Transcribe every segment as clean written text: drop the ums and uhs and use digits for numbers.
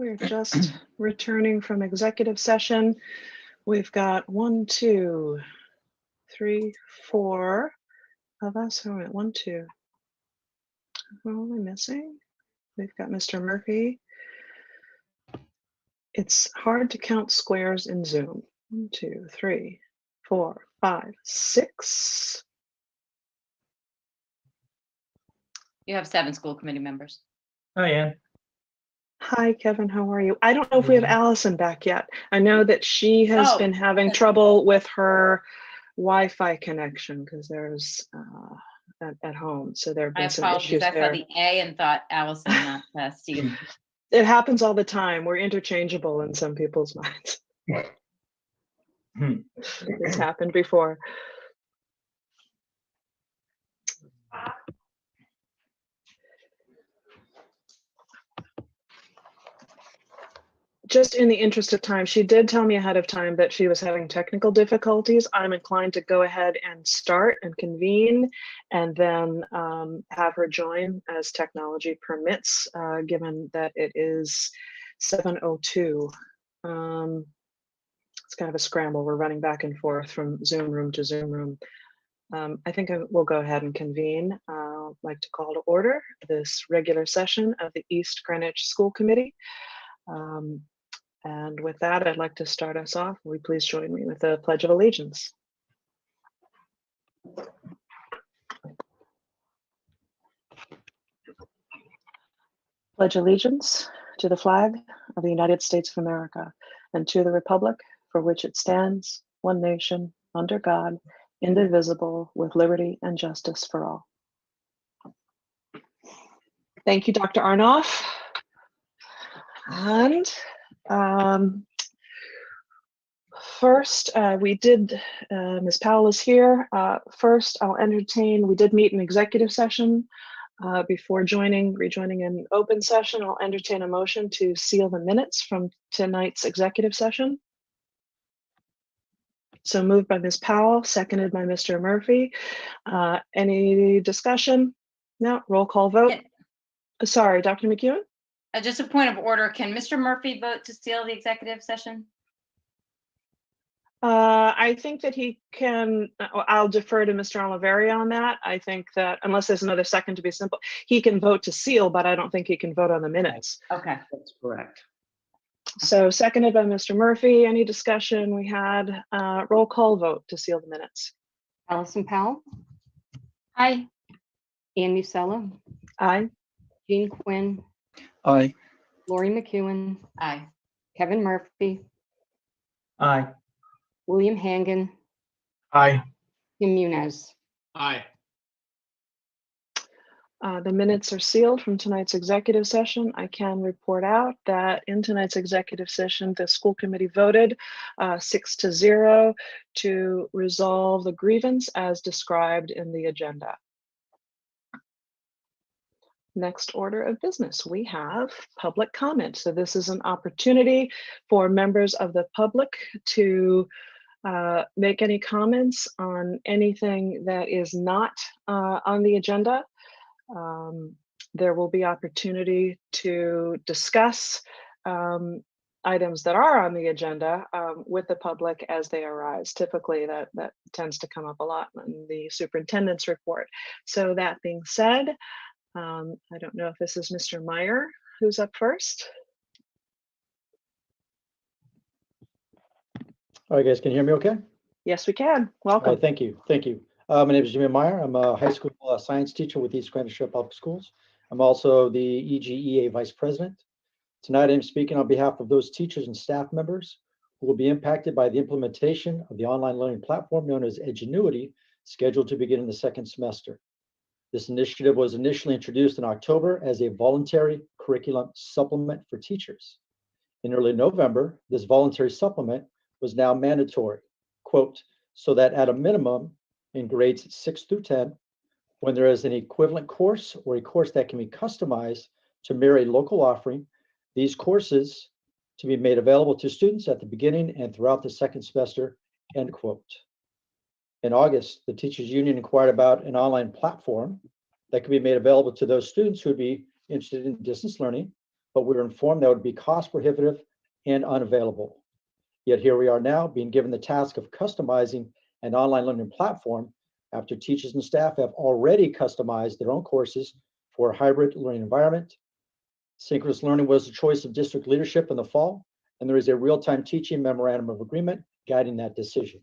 we're just returning from executive session. We've got 1, 2, 3, 4 of us. Who are 1, 2. Who am I missing? We've got Mr. Murphy. It's hard to count squares in Zoom. 1, 2, 3, 4, 5, 6. You have 7 school committee members. Hi, Ann. Hi, Kevin. How are you? I don't know if we have Allison back yet. I know that she has been having trouble with her Wi-Fi connection because there's at home. So there have been some issues I there. saw the A and thought Allison, not Steve. It happens all the time. We're interchangeable in some people's minds. It's happened before. Just in the interest of time, she did tell me ahead of time that she was having technical difficulties. I'm inclined to go ahead and start and convene and then have her join as technology permits, given that it is 7:02. It's kind of a scramble. We're running back and forth from Zoom room to Zoom room. I think we'll go ahead and convene. I'd like to call to order this regular session of the East Greenwich School Committee. And with that, I'd like to start us off. Will you please join me with the Pledge of Allegiance? Pledge allegiance to the flag of the United States of America and to the republic for which it stands, one nation, under God, indivisible, with liberty and justice for all. Thank you, Dr. Arnoff. And first, Ms. Powell is here. First, I'll entertain, we did meet in executive session before rejoining an open session. I'll entertain a motion to seal the minutes from tonight's executive session. So moved by Ms. Powell, seconded by Mr. Murphy. Any discussion? No, roll call vote. Sorry, Dr. McEwen? Just a point of order. Can Mr. Murphy vote to seal the executive session? I think that he can, I'll defer to Mr. Oliveri on that. I think that unless there's another second to be simple, he can vote to seal, but I don't think he can vote on the minutes. Okay. That's correct. So seconded by Mr. Murphy. Any discussion? We had roll call vote to seal the minutes. Allison Powell, Aye. Ann Musella, Aye. Jean Quinn, Aye. Lori McEwen, Aye. Kevin Murphy, Aye. William Hangen, Aye. Tim Muniz. Aye. The minutes are sealed from tonight's executive session. I can report out that in tonight's executive session, the school committee voted 6-0 to resolve the grievance as described in the agenda. Next order of business, we have public comment. So this is an opportunity for members of the public to make any comments on anything that is not on the agenda. There will be opportunity to discuss items that are on the agenda with the public as they arise. Typically that tends to come up a lot in the superintendent's report. So that being said, I don't know if this is Mr. Meyer who's up first. All right, guys, can you hear me okay? Yes, we can. Welcome. All right, thank you. Thank you. My name is Jimmy Meyer. I'm a high school science teacher with East Greenwich Public Schools. I'm also the EGEA Vice President. Tonight, I'm speaking on behalf of those teachers and staff members who will be impacted by the implementation of the online learning platform known as Edgenuity, scheduled to begin in the second semester. This initiative was initially introduced in October as a voluntary curriculum supplement for teachers. In early November, this voluntary supplement was now mandatory, quote, so that at a minimum in grades 6 through 10, when there is an equivalent course or a course that can be customized to mirror a local offering, these courses to be made available to students at the beginning and throughout the second semester, end quote. In August, the Teachers Union inquired about an online platform that could be made available to those students who would be interested in distance learning but we were informed that would be cost prohibitive and unavailable. Yet here we are now being given the task of customizing an online learning platform after teachers and staff have already customized their own courses for a hybrid learning environment. Synchronous learning was the choice of district leadership in the fall, and there is a real-time teaching memorandum of agreement guiding that decision.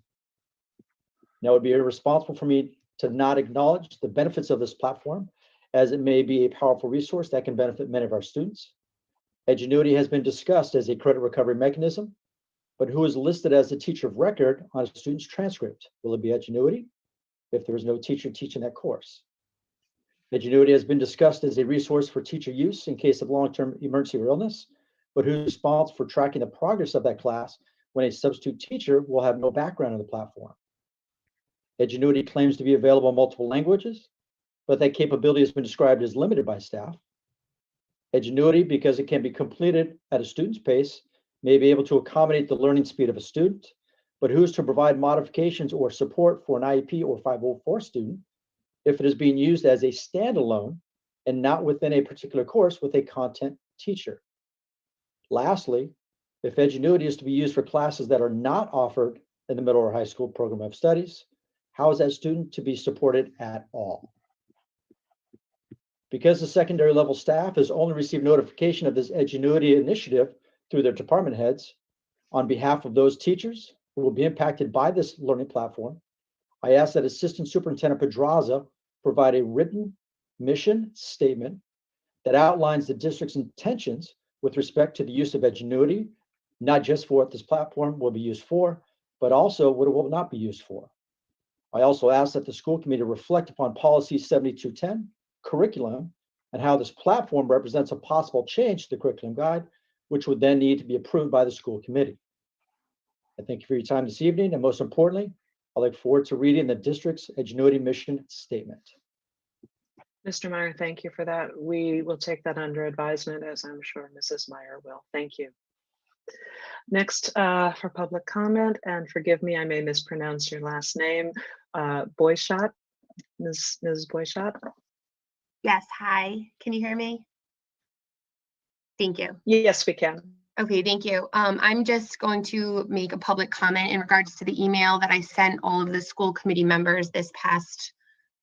Now, it would be irresponsible for me to not acknowledge the benefits of this platform, as it may be a powerful resource that can benefit many of our students. Edgenuity has been discussed as a credit recovery mechanism, but who is listed as the teacher of record on a student's transcript? Will it be Edgenuity if there is no teacher teaching that course? Edgenuity has been discussed as a resource for teacher use in case of long-term emergency or illness, but who's responsible for tracking the progress of that class when a substitute teacher will have no background in the platform? Edgenuity claims to be available in multiple languages, but that capability has been described as limited by staff. Edgenuity, because it can be completed at a student's pace, may be able to accommodate the learning speed of a student, but who's to provide modifications or support for an IEP or 504 student if it is being used as a standalone and not within a particular course with a content teacher? Lastly, if Edgenuity is to be used for classes that are not offered in the middle or high school program of studies, how is that student to be supported at all? Because the secondary level staff has only received notification of this Edgenuity initiative through their department heads, on behalf of those teachers who will be impacted by this learning platform, I ask that Assistant Superintendent Pedraza provide a written mission statement that outlines the district's intentions with respect to the use of Edgenuity, not just for what this platform will be used for, but also what it will not be used for. I also ask that the school committee reflect upon policy 7210, curriculum, and how this platform represents a possible change to the curriculum guide, which would then need to be approved by the school committee. I thank you for your time this evening, and most importantly, I look forward to reading the district's Edgenuity mission statement. Mr. Meyer, thank you for that. We will take that under advisement, as I'm sure Mrs. Meyer will. Thank you. Next, for public comment, and forgive me, I may mispronounce your last name, Boichat, Ms. Boichat. Yes, hi. Can you hear me? Thank you. Yes, we can. Okay, thank you. I'm just going to make a public comment in regards to the email that I sent all of the school committee members this past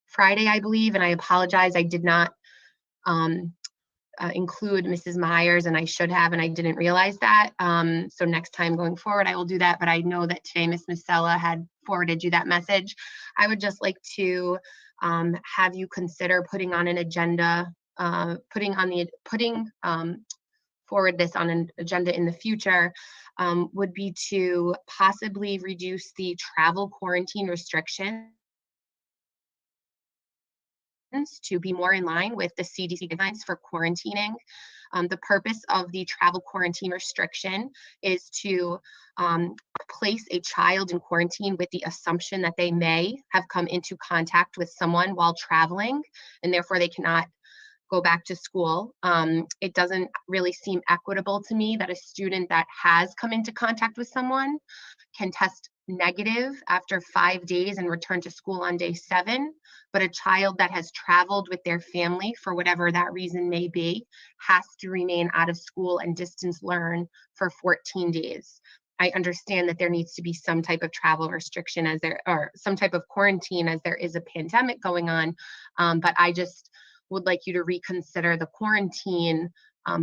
Friday, I believe, and I apologize. I did not include Mrs. Myers, and I should have, and I didn't realize that. So next time going forward, I will do that, but I know that today Ms. Masella had forwarded you that message. I would just like to have you consider putting on an agenda, forward this on an agenda in the future, would be to possibly reduce the travel quarantine restrictions to be more in line with the CDC guidelines for quarantining. The purpose of the travel quarantine restriction is to place a child in quarantine with the assumption that they may have come into contact with someone while traveling, and therefore they cannot go back to school. It doesn't really seem equitable to me that a student that has come into contact with someone can test negative after 5 days and return to school on day 7, but a child that has traveled with their family for whatever that reason may be has to remain out of school and distance learn for 14 days. I understand that there needs to be some type of travel restriction or some type of quarantine as there is a pandemic going on, but I just would like you to reconsider the quarantine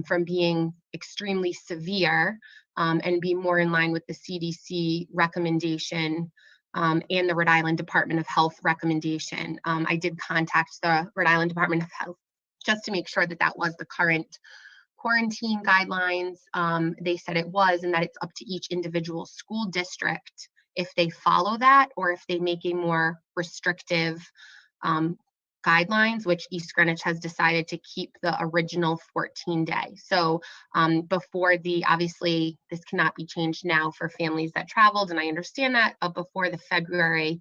from being extremely severe and be more in line with the CDC recommendation and the Rhode Island Department of Health recommendation. I did contact the Rhode Island Department of Health just to make sure that that was the current quarantine guidelines. They said it was, and that it's up to each individual school district if they follow that or if they make a more restrictive guidelines, which East Greenwich has decided to keep the original 14-day. So obviously this cannot be changed now for families that traveled, and I understand that, before the February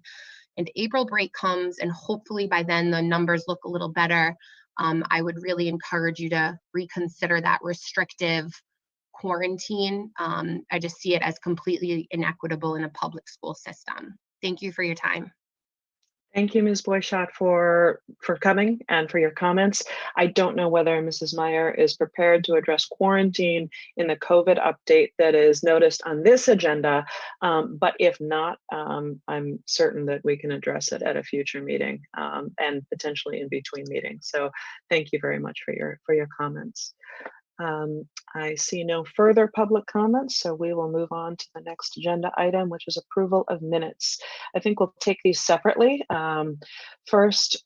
and April break comes, and hopefully by then the numbers look a little better, I would really encourage you to reconsider that restrictive quarantine. I just see it as completely inequitable in a public school system. Thank you for your time. Thank you, Ms. Boichat, for coming and for your comments. I don't know whether Mrs. Meyer is prepared to address quarantine in the COVID update that is noticed on this agenda, but if not, I'm certain that we can address it at a future meeting and potentially in between meetings. So thank you very much for your comments. I see no further public comments, so we will move on to the next agenda item, which is approval of minutes. I think we'll take these separately. First,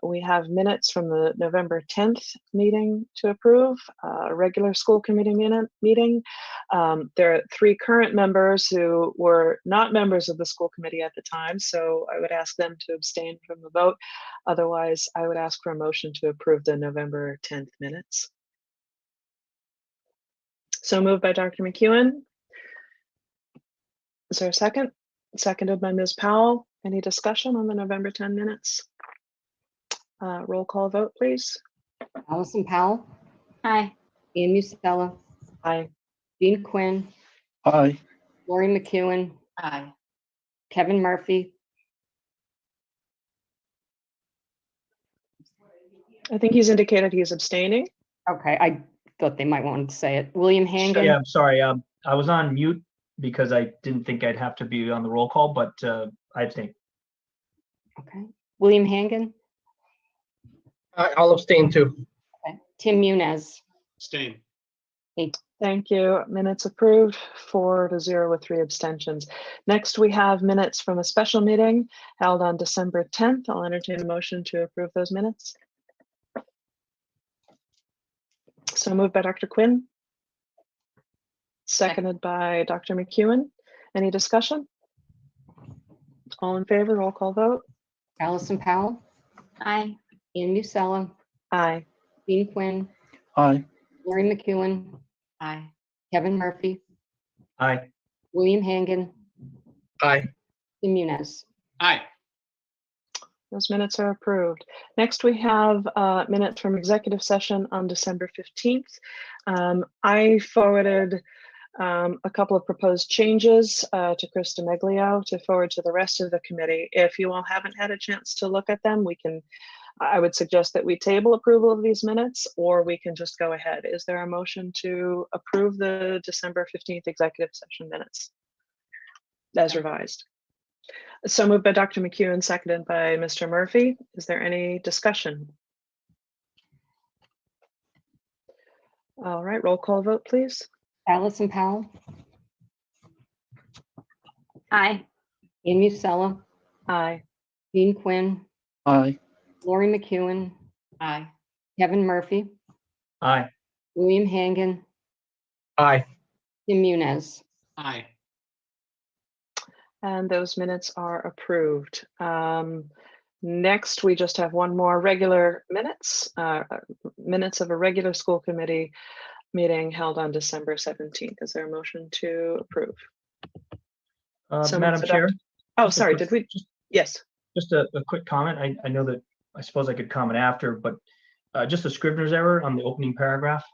we have minutes from the November 10th meeting to approve, a regular school committee meeting. There are 3 current members who were not members of the school committee at the time, so I would ask them to abstain from the vote. Otherwise, I would ask for a motion to approve the November 10th minutes. So moved by Dr. McEwen. Is there a second? Seconded by Ms. Powell. Any discussion on the November 10 minutes? Roll call vote, please. Allison Powell, Aye. Ann Musella, Aye. Dean Quinn, Aye. Lori McEwen, Aye. Kevin Murphy, I think he's indicated he's abstaining. okay, I thought they might want to say it. William Hangan, Yeah, I'm sorry. I was on mute because I didn't think I'd have to be on the roll call, but I abstain. okay. William Hangan, I'll abstain too. okay. Tim Muniz, Abstain. Thank you. Minutes approved, 4-0 with 3 abstentions. Next, we have minutes from a special meeting held on December 10th. I'll entertain a motion to approve those minutes. So moved by Dr. Quinn. Seconded by Dr. McEwen. Any discussion? All in favor, roll call vote. Allison Powell, Aye. Ann Musella, Aye. Dean Quinn, Aye. Lori McEwen, Aye. Kevin Murphy, Aye. William Hangan, Aye. Tim Muniz. Aye. Those minutes are approved. Next, we have minutes from executive session on December 15th. I forwarded a couple of proposed changes to Krista Meglio to forward to the rest of the committee. If you all haven't had a chance to look at them, I would suggest that we table approval of these minutes, or we can just go ahead. Is there a motion to approve the December 15th executive session minutes as revised? So moved by Dr. McEwen, seconded by Mr. Murphy. Is there any discussion? All right, roll call vote, please. Allison Powell, Aye. Ann Musella, Aye. Dean Quinn, Aye. Lori McEwen, Aye. Kevin Murphy, Aye. William Hangan, Aye. Tim Muniz. Aye. And those minutes are approved. Next, we just have one more regular minutes of a regular school committee meeting held on December 17th. Is there a motion to approve? So Madam moved by Chair, Oh, just a sorry, quick- did we? Yes. just a quick comment. I know that I suppose I could comment after, but just a Scrivener's error on the opening paragraph.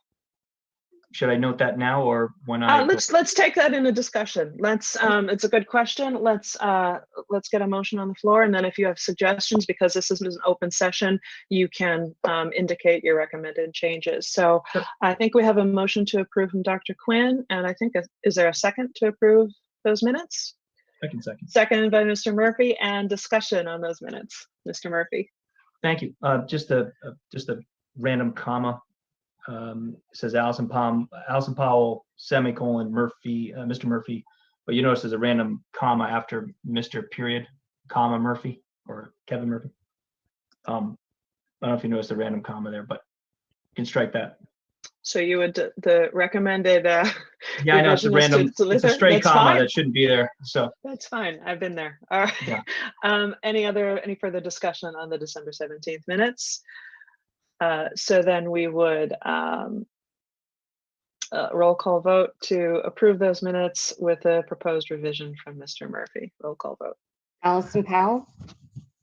Should I note that now or when I? Let's take that in a discussion. It's a good question. Let's get a motion on the floor, and then if you have suggestions, because this is an open session, you can indicate your recommended changes. So Sure. I think we have a motion to approve from Dr. Quinn, and I think, is there a second to approve those minutes? Second. Seconded by Mr. Murphy, and discussion on those minutes. Mr. Murphy. Thank you. Just a random comma. It says Allison Powell, semicolon, Murphy, Mr. Murphy, but you notice there's a random comma after Mr. period, comma Murphy or Kevin Murphy. I don't know if you noticed the random comma there, but you can strike that. So you would, the recommended Yeah, I know it's a revision is random, to it's a deliver? straight That's comma fine. that shouldn't be there. So That's fine. I've been there. All right. Yeah. Any further discussion on the December 17th minutes? So then we would roll call vote to approve those minutes with a proposed revision from Mr. Murphy. Roll call vote. Allison Powell,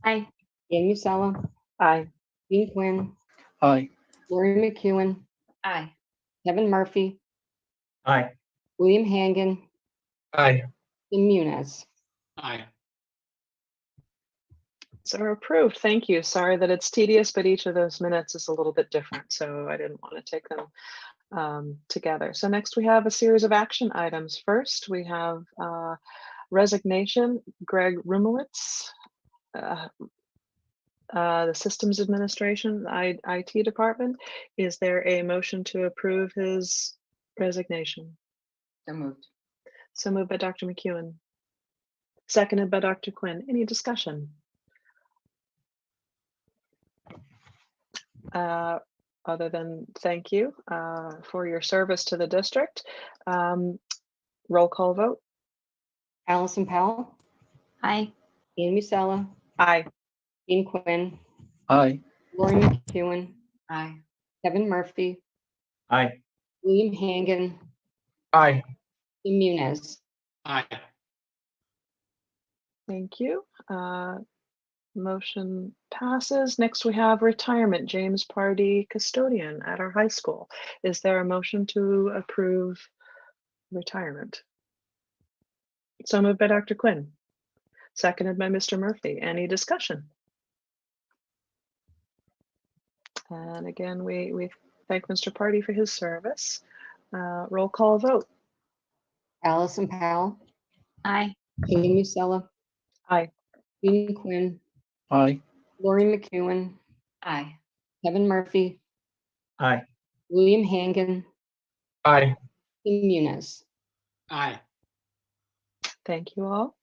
Aye. Ann Musella, Aye. Dean Quinn, Aye. Lori McEwen, Aye. Kevin Murphy, Aye. William Hangan, Aye. Tim Muniz. Aye. are approved. Thank you. Sorry that it's tedious, but each of those minutes is a little bit different, so I didn't want to take them together. So next we have a series of action items. First, we have resignation, Greg Rumowitz, the Systems Administration, the IT Department. Is there a motion to approve his resignation? So moved. So moved by Dr. McEwen. Seconded by Dr. Quinn. Any discussion? Other than thank you for your service to the district. Roll call vote. Allison Powell, Aye. Ian Musella, Aye. Dean Quinn, Aye. Lori McEwen, Aye. Kevin Murphy, Aye. William Hangan, Aye. Tim Muniz. Aye. Thank you. Motion passes. Next we have retirement, James Pardee, custodian at our high school. Is there a motion to approve retirement? So moved by Dr. Quinn. Seconded by Mr. Murphy. Any discussion? And again, we thank Mr. Pardee for his service. Roll call vote. Allison Powell, Aye. Ian Musella, Aye. Dean Quinn, Aye. Lori McEwen, Aye. Kevin Murphy, Aye. William Hangan, Aye. Tim Muniz. Aye. Thank you all.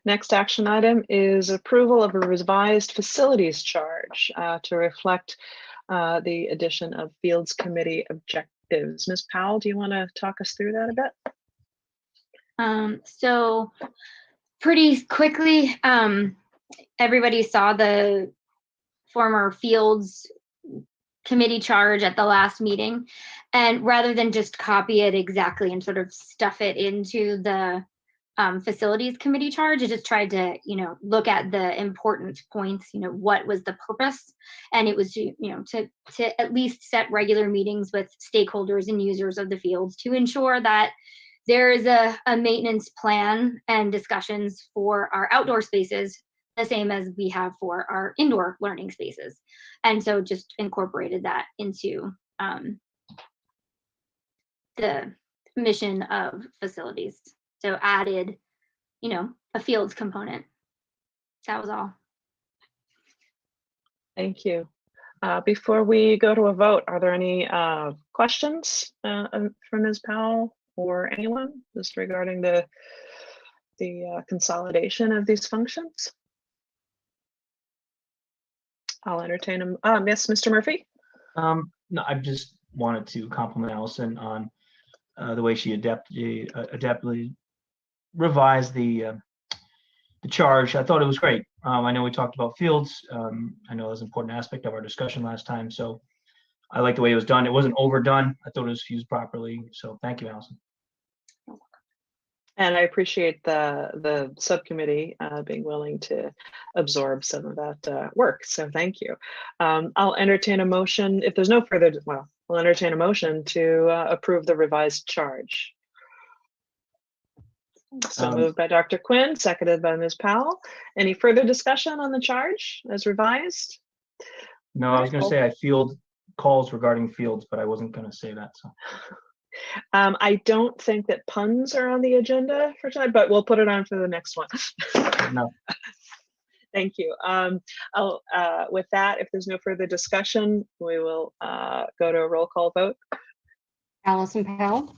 Next action item is approval of a revised facilities charge to reflect the addition of Fields Committee objectives. Ms. Powell, do you want to talk us through that a bit? So pretty quickly, everybody saw the former Fields committee charge at the last meeting. And rather than just copy it exactly and sort of stuff it into the facilities committee charge, I just tried to, look at the important points, what was the purpose? And it was to at least set regular meetings with stakeholders and users of the fields to ensure that there is a maintenance plan and discussions for our outdoor spaces, the same as we have for our indoor learning spaces. And so just incorporated that into the mission of facilities. So added, a fields component. That was all. Thank you. Before we go to a vote, are there any questions from Ms. Powell or anyone just regarding the consolidation of these functions? I'll entertain them. Yes, Mr. Murphy? No, I just wanted to compliment Allison on the way she adeptly revised the charge. I thought it was great. I know we talked about fields. I know it was an important aspect of our discussion last time. So I like the way it was done. It wasn't overdone. I thought it was fused properly. So thank you, Allison. And I appreciate the subcommittee being willing to absorb some of that work. So thank you. I'll entertain a motion. If there's no further, well, we'll entertain a motion to approve the revised charge. So moved by Dr. Quinn, seconded by Ms. Powell. Any further discussion on the charge as revised? No, I was going to say I field calls regarding fields, but I wasn't going to say that. So. I don't think that puns are on the agenda for tonight, but we'll put it on for the next one. No. Thank you. With that, if there's no further discussion, we will go to a roll call vote. Allison Powell,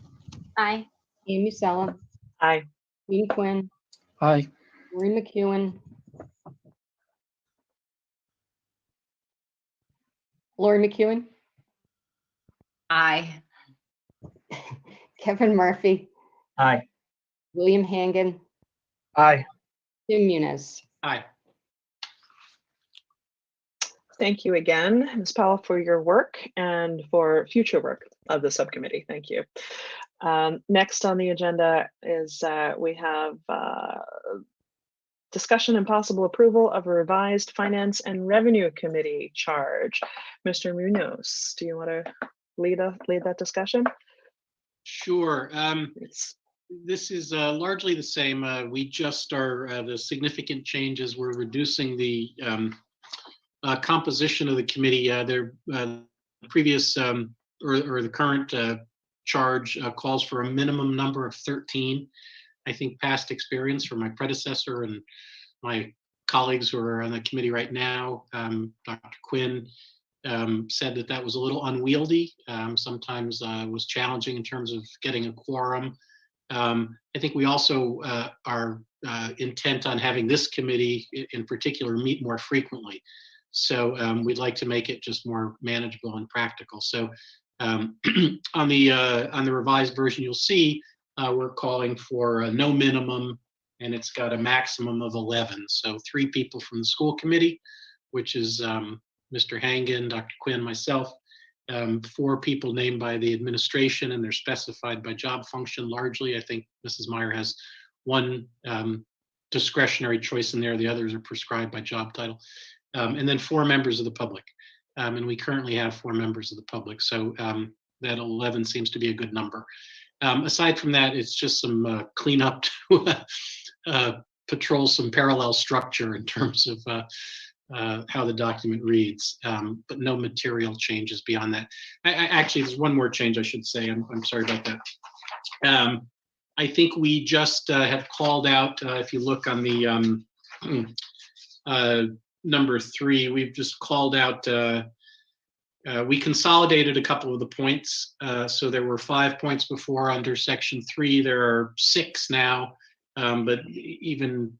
Aye. Ian Musella, Aye. Dean Quinn, Aye. Lori McEwen, Lori McEwen, Aye. Kevin Murphy, Aye. William Hangan, Aye. Tim Muniz. Aye. Thank you again, Ms. Powell, for your work and for future work of the subcommittee. Thank you. Next on the agenda is we have discussion and possible approval of a revised Finance and Revenue Committee charge. Mr. Munoz, do you want to lead that discussion? Sure. This is largely the same. We just are, the significant changes, we're reducing the composition of the committee. Their previous or the current charge calls for a minimum number of 13. I think past experience from my predecessor and my colleagues who are on the committee right now, Dr. Quinn, said that that was a little unwieldy. Sometimes was challenging in terms of getting a quorum. I think we also are intent on having this committee in particular meet more frequently. So we'd like to make it just more manageable and practical. So on the revised version, you'll see we're calling for no minimum, and it's got a maximum of 11. So 3 people from the school committee, which is Mr. Hangen, Dr. Quinn, myself, 4 people named by the administration, and they're specified by job function largely. I think Mrs. Meyer has 1 discretionary choice in there. The others are prescribed by job title. And then 4 members of the public. And we currently have 4 members of the public. So that 11 seems to be a good number. Aside from that, it's just some cleanup to patrol some parallel structure in terms of how the document reads, but no material changes beyond that. Actually, there's one more change I should say. I'm sorry about that. I think we just have called out, if you look on the number 3, we've just called out, we consolidated a couple of the points. So there were 5 points before under section 3, there are 6 now. But even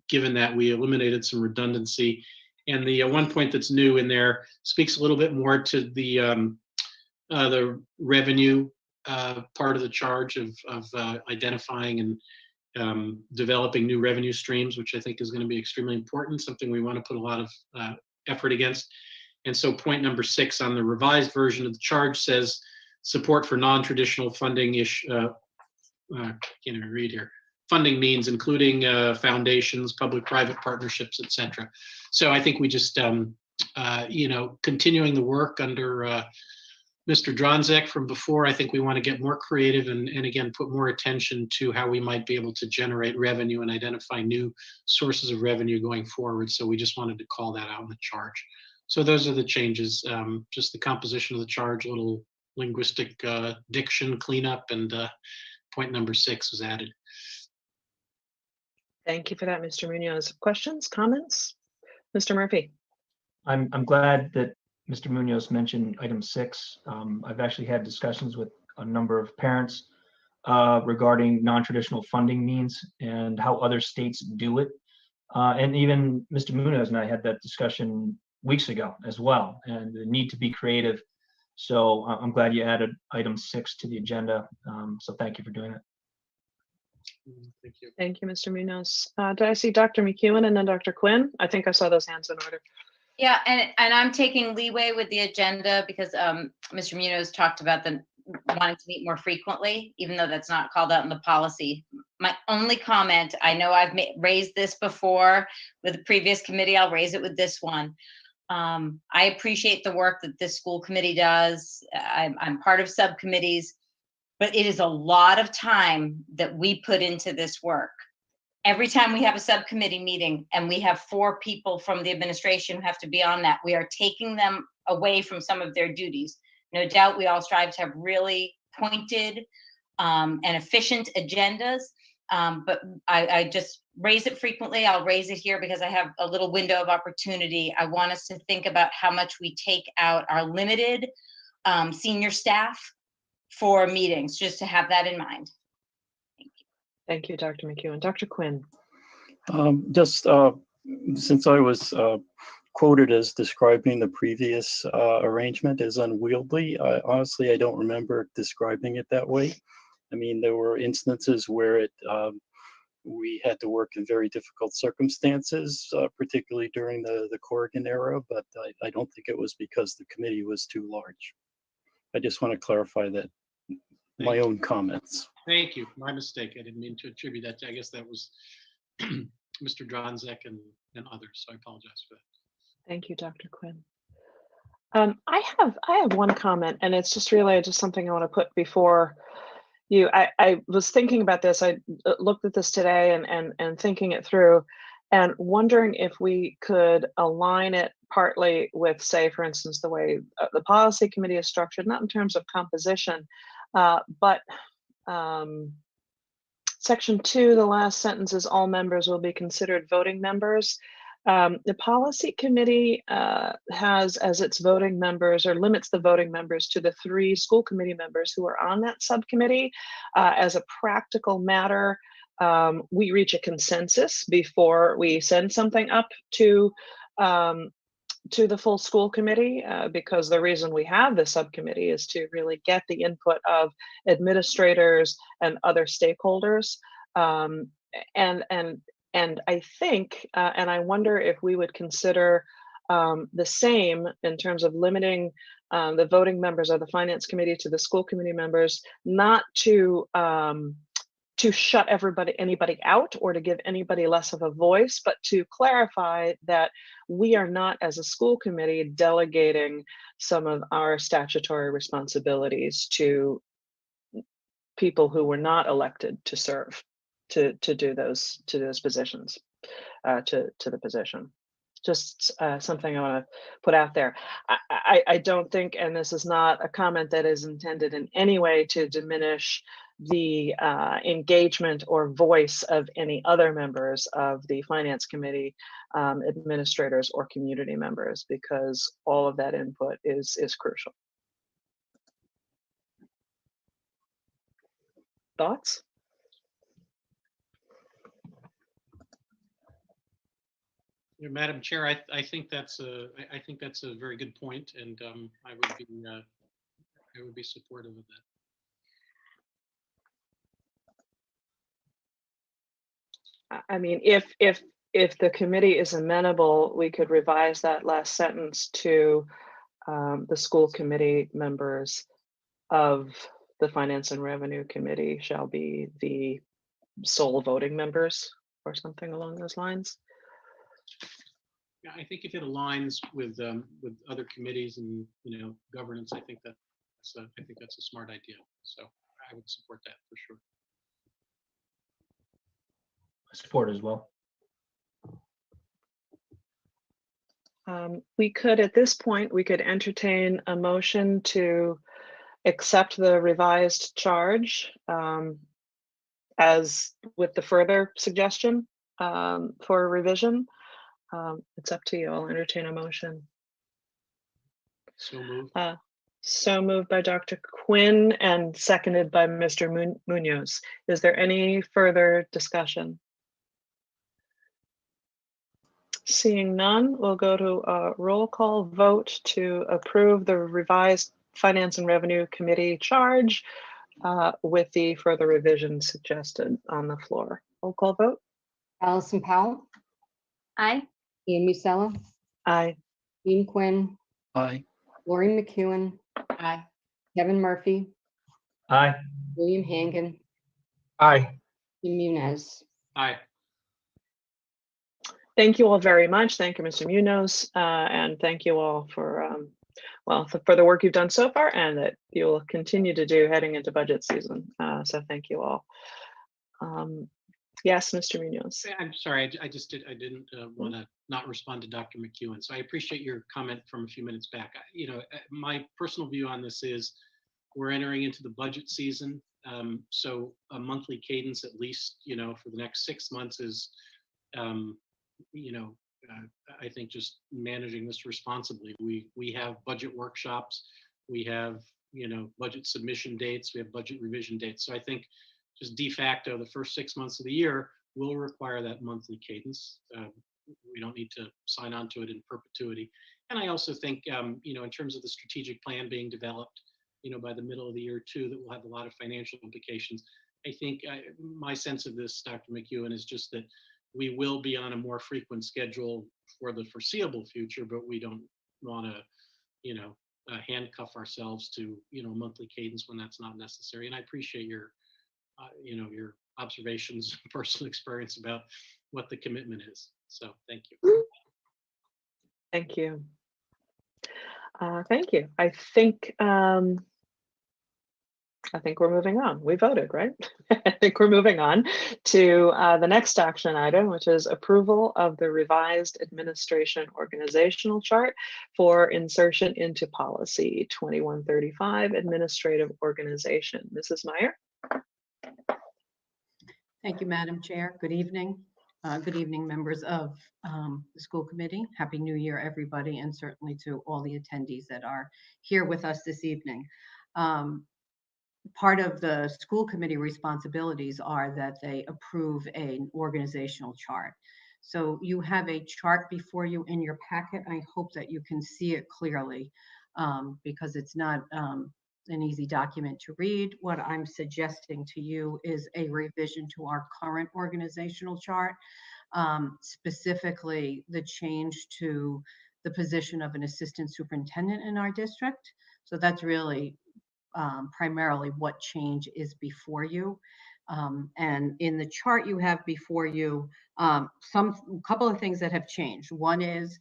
given that, we eliminated some redundancy. And the 1 point that's new in there speaks a little bit more to the revenue part of the charge of identifying and developing new revenue streams, which I think is going to be extremely important, something we want to put a lot of effort against. And so point number 6 on the revised version of the charge says support for non-traditional funding can't even read here. Funding means including foundations, public-private partnerships, etc. So I think we just, continuing the work under Mr. Dronzek from before, I think we want to get more creative and again, put more attention to how we might be able to generate revenue and identify new sources of revenue going forward. So we just wanted to call that out in the charge. So those are the changes, just the composition of the charge, a little linguistic diction cleanup, and point number 6 was added. Thank you for that, Mr. Munoz. Questions, comments? Mr. Murphy? I'm glad that Mr. Munoz mentioned item 6. I've actually had discussions with a number of parents regarding non-traditional funding means and how other states do it. And even Mr. Munoz and I had that discussion weeks ago as well, and the need to be creative. So I'm glad you added item 6 to the agenda. So thank you for doing it. Thank you. Thank you, Mr. Munoz. Did I see Dr. McEwen and then Dr. Quinn? I think I saw those hands in order. Yeah, and I'm taking leeway with the agenda because Mr. Munoz talked about the wanting to meet more frequently, even though that's not called out in the policy. My only comment, I know I've raised this before with the previous committee, I'll raise it with this one. I appreciate the work that this school committee does. I'm part of subcommittees, but it is a lot of time that we put into this work. Every time we have a subcommittee meeting and we have 4 people from the administration who have to be on that, we are taking them away from some of their duties. No doubt we all strive to have really pointed and efficient agendas, but I just raise it frequently. I'll raise it here because I have a little window of opportunity. I want us to think about how much we take out our limited senior staff for meetings, just to have that in mind. Thank you, Dr. McEwen. Dr. Quinn. Since I was quoted as describing the previous arrangement as unwieldy, honestly, I don't remember describing it that way. I mean, there were instances where we had to work in very difficult circumstances, particularly during the Corrigan era, but I don't think it was because the committee was too large. I just want to clarify that. My own comments. Thank you. My mistake. I didn't mean to attribute that to, I guess that was Mr. Dronzek and others. So I apologize for that. Thank you, Dr. Quinn. I have one comment, and it's just really just something I want to put before I was thinking about this. I looked at this today and thinking it through and wondering if we could align it partly with, say, for instance, the way the policy committee is structured, not in terms of composition, but section 2, the last sentence is all members will be considered voting members. The policy committee has as its voting members, or limits the voting members to the 3 school committee members who are on that subcommittee. As a practical matter, we reach a consensus before we send something up to the full school committee, because the reason we have the subcommittee is to really get the input of administrators and other stakeholders. And I think, and I wonder if we would consider the same in terms of limiting the voting members of the finance committee to the school committee members, not to shut anybody out or to give anybody less of a voice, but to clarify that we are not, as a school committee, delegating some of our statutory responsibilities to people who were not elected to serve, to do those positions, to the position. Just something I want to put out there. I don't think, and this is not a comment that is intended in any way to diminish the engagement or voice of any other members of the finance committee, administrators or community members, because all of that input is crucial. Thoughts? Yeah, Madam Chair, I think that's a very good point, and I would be supportive of that. I mean, if the committee is amenable, we could revise that last sentence to the school committee members of the Finance and Revenue Committee shall be the sole voting members, or something along those lines. Yeah, I think if it aligns with other committees and governance, I think that's a smart idea. So I would support that for sure. I support as well. We could, at this point, we could entertain a motion to accept the revised charge as with the further suggestion for revision. It's up to you. I'll entertain a motion. So moved. So moved by Dr. Quinn and seconded by Mr. Munoz. Is there any further discussion? Seeing none, we'll go to a roll call vote to approve the revised Finance and Revenue Committee charge with the further revisions suggested on the floor. Roll call vote. Allison Powell, Aye. Ian Musella, Aye. Dean Quinn, Aye. Lori McEwen, Aye. Kevin Murphy, Aye. William Hangan, Aye. Jim Munez. Aye. Thank you all very much. Thank you, Mr. Munoz, and thank you all for for the work you've done so far and that you'll continue to do heading into budget season. So thank you all. Yes, Mr. Munoz. I'm sorry, I didn't want to not respond to Dr. McEwen. So I appreciate your comment from a few minutes back. My personal view on this is we're entering into the budget season. So a monthly cadence, at least, for the next 6 months is, I think just managing this responsibly. We have budget workshops, we have, budget submission dates, we have budget revision dates. So I think just de facto, the first 6 months of the year will require that monthly cadence. We don't need to sign on to it in perpetuity. And I also think, in terms of the strategic plan being developed, by the middle of the year too, that will have a lot of financial implications. I think my sense of this, Dr. McEwen, is just that we will be on a more frequent schedule for the foreseeable future, but we don't want to, handcuff ourselves to, a monthly cadence when that's not necessary. And I appreciate your observations, personal experience about what the commitment is. So thank you. Thank you. Thank you. I think I think we're moving on. We voted, right? I think we're moving on to the next action item, which is approval of the revised administration organizational chart for insertion into policy 2135, administrative organization. Mrs. Meyer? Thank you, Madam Chair. Good evening. Good evening, members of the school committee. Happy New Year, everybody, and certainly to all the attendees that are here with us this evening. Part of the school committee responsibilities are that they approve an organizational chart. So you have a chart before you in your packet. I hope that you can see it clearly because it's not an easy document to read. What I'm suggesting to you is a revision to our current organizational chart, specifically the change to the position of an assistant superintendent in our district. So that's really primarily what change is before you. And in the chart you have before you, couple of things that have changed. One is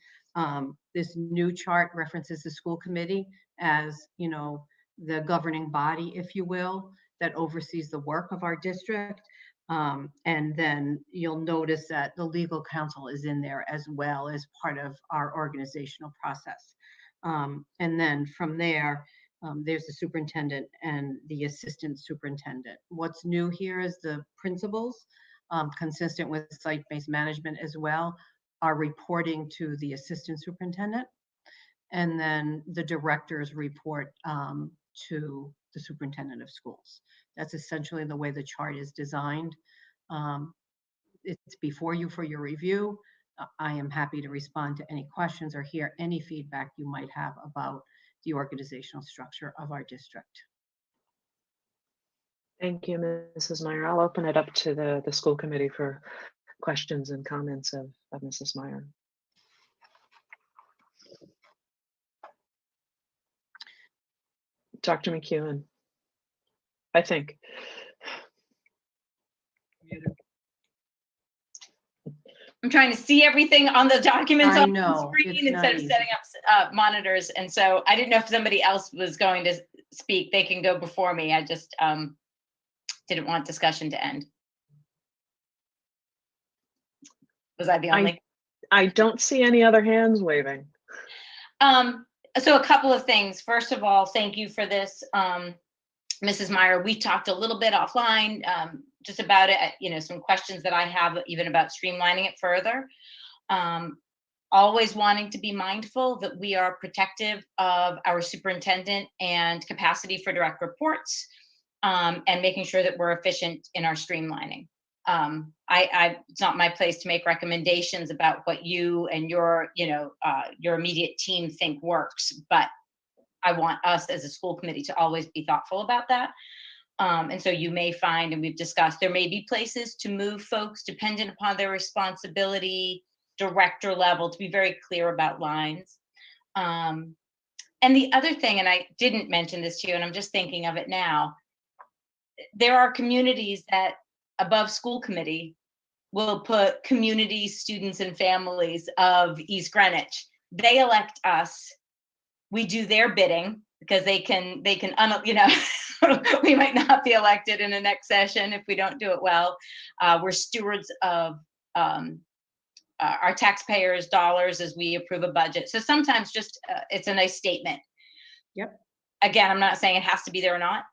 this new chart references the school committee as, you know, the governing body, if you will, that oversees the work of our district. And then you'll notice that the legal counsel is in there as well as part of our organizational process. And then from there, there's the superintendent and the assistant superintendent. What's new here is the principals, consistent with site-based management as well, are reporting to the assistant superintendent. And then the directors report to the superintendent of schools. That's essentially the way the chart is designed. It's before you for your review. I am happy to respond to any questions or hear any feedback you might have about the organizational structure of our district. Thank you, Mrs. Meyer. I'll open it up to the school committee for questions and comments of Mrs. Meyer. Dr. McEwen, I think. I'm trying to see everything on the documents on the screen instead of easy. setting up monitors. And so I didn't know if somebody else was going to speak. They can go before me. I just didn't want discussion to end. Was I the only? I don't see any other hands waving. So a couple of things. First of all, thank you for this, Mrs. Meyer. We talked a little bit offline just about it, you know, some questions that I have even about streamlining it further. Always wanting to be mindful that we are protective of our superintendent and capacity for direct reports, and making sure that we're efficient in our streamlining. It's not my place to make recommendations about what you and your, you know, your immediate team think works, but I want us as a school committee to always be thoughtful about that. And so you may find, and we've discussed, there may be places to move folks dependent upon their responsibility, director level, to be very clear about lines. And the other thing, and I didn't mention this to you, and I'm just thinking of it now, there are communities that above school committee will put communities, students, and families of East Greenwich. They elect us. We do their bidding because they can, you know, we might not be elected in the next session if we don't do it well. We're stewards of our taxpayers' dollars as we approve a budget. So sometimes just it's a nice statement. Yep. Again, I'm not saying it has to be there or not.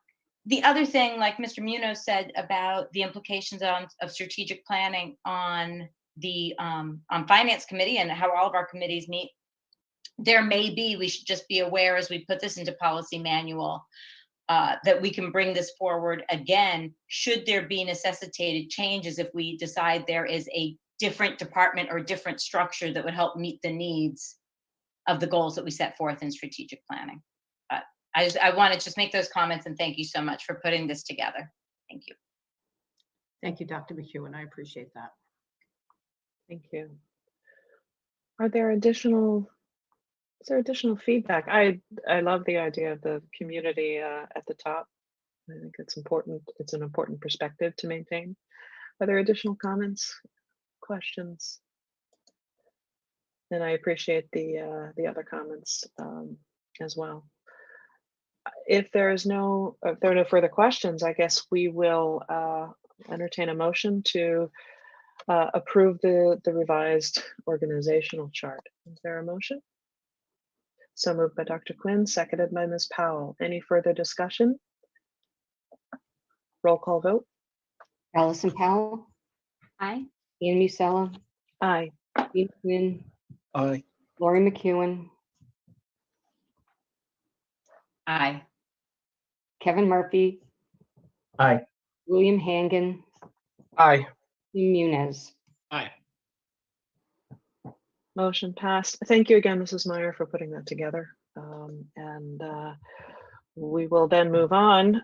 The other thing, like Mr. Munoz said about the implications of strategic planning on the on finance committee and how all of our committees meet, there may be, we should just be aware as we put this into policy manual, that we can bring this forward again, should there be necessitated changes if we decide there is a different department or different structure that would help meet the needs of the goals that we set forth in strategic planning. But I want to just make those comments and thank you so much for putting this together. Thank you. Thank you, Dr. McEwen. I appreciate that. Thank you. Are there additional, is there additional feedback? I love the idea of the community at the top. I think it's important. It's an important perspective to maintain. Are there additional comments, questions? And I appreciate the other comments as well. if there are no further questions, I guess we will entertain a motion to approve the revised organizational chart. Is there a motion? So moved by Dr. Quinn, seconded by Ms. Powell. Any further discussion? Roll call vote. Allison Powell, Aye. Ian Musella, Aye. Dean Quinn, Aye. Lori McEwen, Aye. Kevin Murphy, Aye. William Hangan, Aye. Muniz. Aye. Motion passed. Thank you again, Mrs. Meyer, for putting that together. We will then move on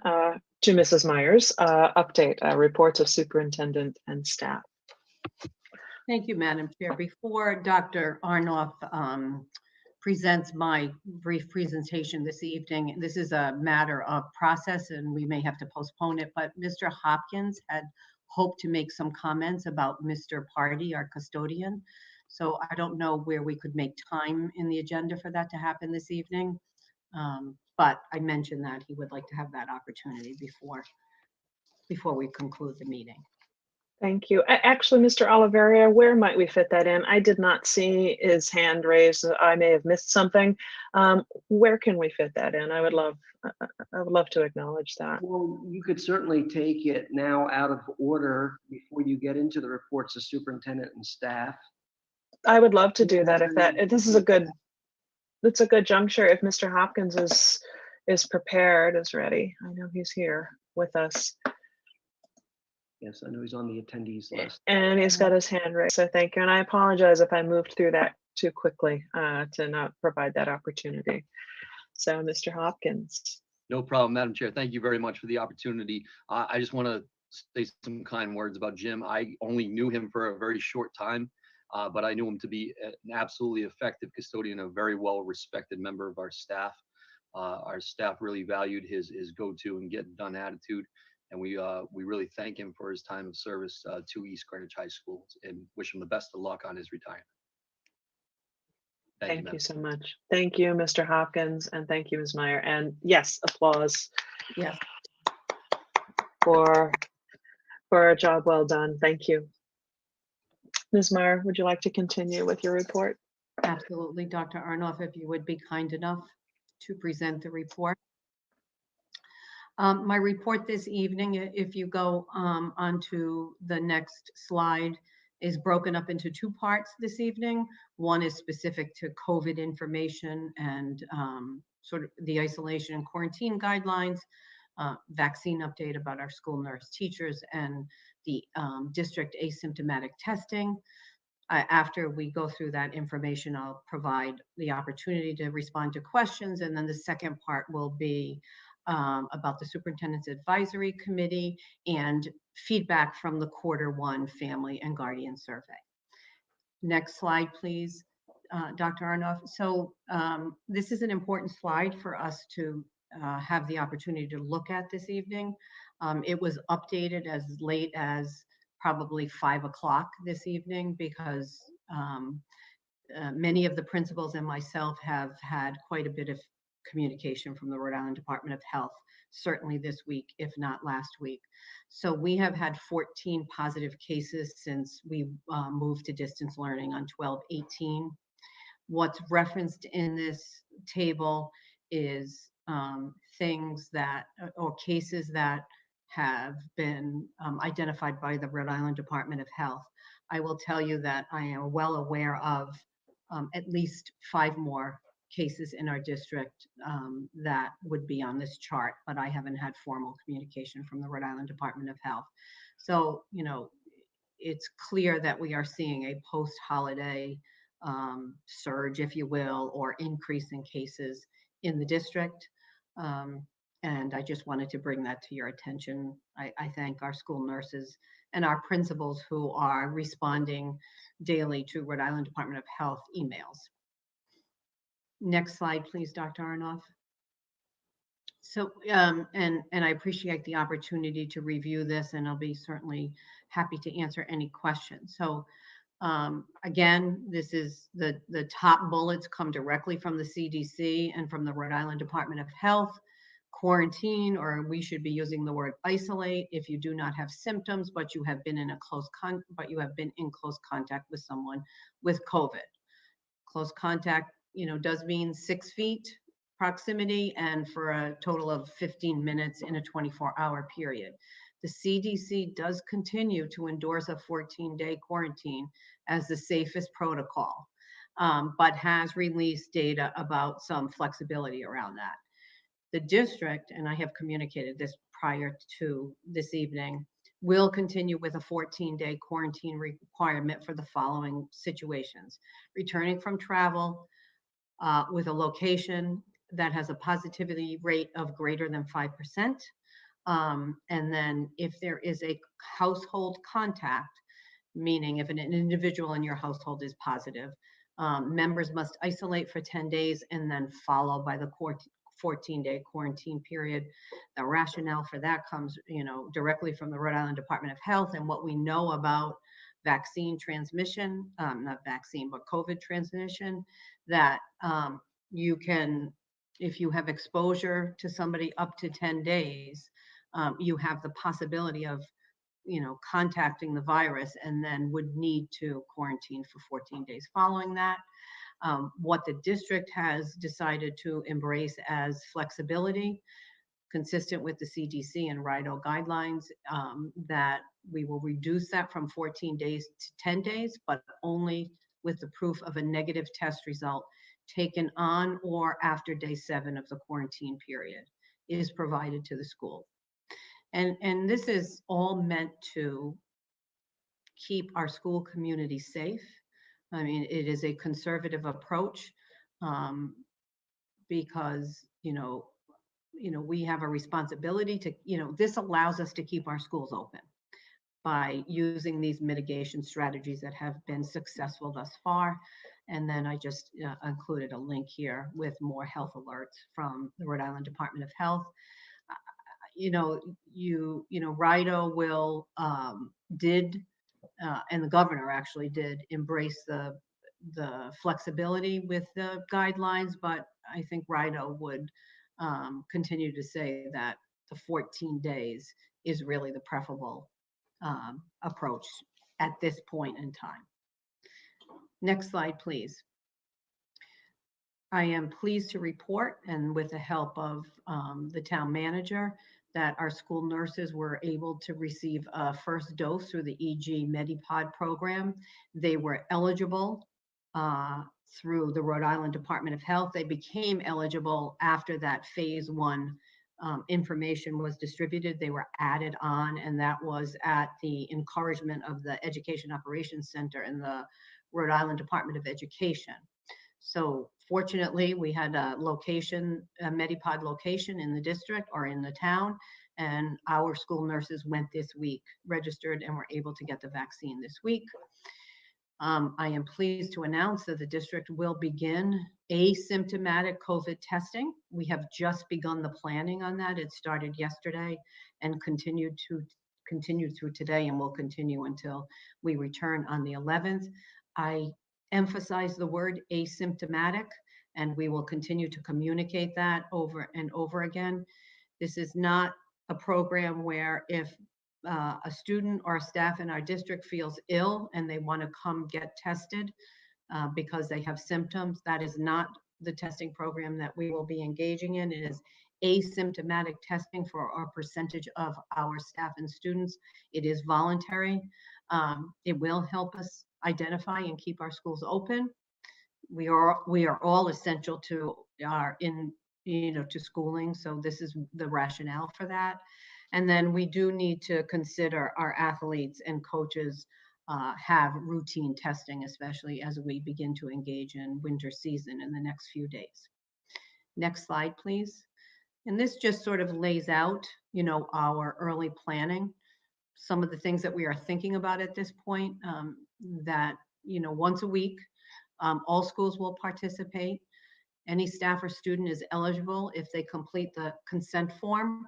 to Mrs. Meyer's update, reports of superintendent and staff. Thank you, Madam Chair. Before Dr. Arnoff presents my brief presentation this evening, this is a matter of process and we may have to postpone it, but Mr. Hopkins had hoped to make some comments about Mr. Party, our custodian. So I don't know where we could make time in the agenda for that to happen this evening. But I mentioned that he would like to have that opportunity before we conclude the meeting. Thank you. Actually, Mr. Oliveria, where might we fit that in? I did not see his hand raised. I may have missed something. Where can we fit that in? I would love to acknowledge that. Well, you could certainly take it now out of order before you get into the reports of superintendent and staff. I would love to do that if this is a good, it's a good juncture. If Mr. Hopkins is prepared, is ready. I know he's here with us. Yes, I know he's on the attendees list. And he's got his hand raised, so thank you. And I apologize if I moved through that too quickly to not provide that opportunity. So, Mr. Hopkins. No problem, Madam Chair. Thank you very much for the opportunity. I just want to say some kind words about Jim. I only knew him for a very short time, but I knew him to be an absolutely effective custodian, a very well-respected member of our staff. Our staff really valued his go-to and get done attitude. And we really thank him for his time of service to East Greenwich High School and wish him the best of luck on his retirement. Thank you so much. Thank you, Mr. Hopkins, and thank you, Ms. Meyer. And yes, applause. Yes. For a job well done. Thank you. Ms. Meyer, would you like to continue with your report? Absolutely, Dr. Arnoff, if you would be kind enough to present the report. My report this evening, if you go onto the next slide, is broken up into two parts this evening. One is specific to COVID information and sort of the isolation and quarantine guidelines, vaccine update about our school nurse teachers, and the district asymptomatic testing. After we go through that information, I'll provide the opportunity to respond to questions, and then the second part will be about the Superintendent's Advisory Committee and feedback from the Q1 Family and Guardian Survey. Next slide, please, Dr. Arnoff. So this is an important slide for us to have the opportunity to look at this evening. It was updated as late as probably 5 o'clock this evening because many of the principals and myself have had quite a bit of communication from the Rhode Island Department of Health, certainly this week, if not last week. So we have had 14 positive cases since we moved to distance learning on 12/18. What's referenced in this table is things that, or cases that have been identified by the Rhode Island Department of Health. I will tell you that I am well aware of at least 5 more cases in our district that would be on this chart, but I haven't had formal communication from the Rhode Island Department of Health. So, you know, it's clear that we are seeing a post-holiday surge, if you will, or increase in cases in the district. And I just wanted to bring that to your attention. I thank our school nurses and our principals who are responding daily to Rhode Island Department of Health emails. Next slide, please, Dr. Arnoff. So, and I appreciate the opportunity to review this, and I'll be certainly happy to answer any questions. So, again, this is the top bullets come directly from the CDC and from the Rhode Island Department of Health. quarantine, or we should be using the word isolate if you do not have symptoms, but you have been in close contact with someone with COVID. Close contact, does mean 6 feet proximity and for a total of 15 minutes in a 24-hour period. The CDC does continue to endorse a 14-day quarantine as the safest protocol, but has released data about some flexibility around that. The district, and I have communicated this prior to this evening, will continue with a 14-day quarantine requirement for the following situations: returning from travel with a location that has a positivity rate of greater than 5%. And then if there is a household contact, meaning if an individual in your household is positive, members must isolate for 10 days and then followed by the 14-day quarantine period. The rationale for that comes, directly from the Rhode Island Department of Health and what we know about vaccine transmission, not vaccine, but COVID transmission, that you can, if you have exposure to somebody up to 10 days, you have the possibility of, contacting the virus and then would need to quarantine for 14 days following that. What the district has decided to embrace as flexibility, consistent with the CDC and RIDO guidelines, that we will reduce that from 14 days to 10 days, but only with the proof of a negative test result taken on or after day 7 of the quarantine period is provided to the school. And this is all meant to keep our school community safe. I mean, it is a conservative approach, because, we have a responsibility to, this allows us to keep our schools open by using these mitigation strategies that have been successful thus far. And then I just included a link here with more health alerts from the Rhode Island Department of Health. RIDO will, and the governor actually did embrace the flexibility with the guidelines, but I think RIDO would continue to say that the 14 days is really the preferable approach at this point in time. Next slide, please. I am pleased to report, and with the help of the town manager, that our school nurses were able to receive a first dose through the EG Medipod program. They were eligible through the Rhode Island Department of Health. They became eligible after that phase 1 information was distributed. They were added on, and that was at the encouragement of the Education Operations Center in the Rhode Island Department of Education. So fortunately, we had a location, a Medipod location in the district or in the town, and our school nurses went this week, registered, and were able to get the vaccine this week. I am pleased to announce that the district will begin asymptomatic COVID testing. We have just begun the planning on that. It started yesterday and continued through today, and will continue until we return on the 11th. I emphasize the word asymptomatic, and we will continue to communicate that over and over again. This is not a program where if a student or a staff in our district feels ill and they want to come get tested because they have symptoms, that is not the testing program that we will be engaging in. It is asymptomatic testing for a percentage of our staff and students. It is voluntary. It will help us identify and keep our schools open. We are all essential to to schooling, so this is the rationale for that. And then we do need to consider our athletes and coaches have routine testing, especially as we begin to engage in winter season in the next few days. Next slide, please. And this just sort of lays out, our early planning. Some of the things that we are thinking about at this point, that, once a week, all schools will participate. Any staff or student is eligible if they complete the consent form.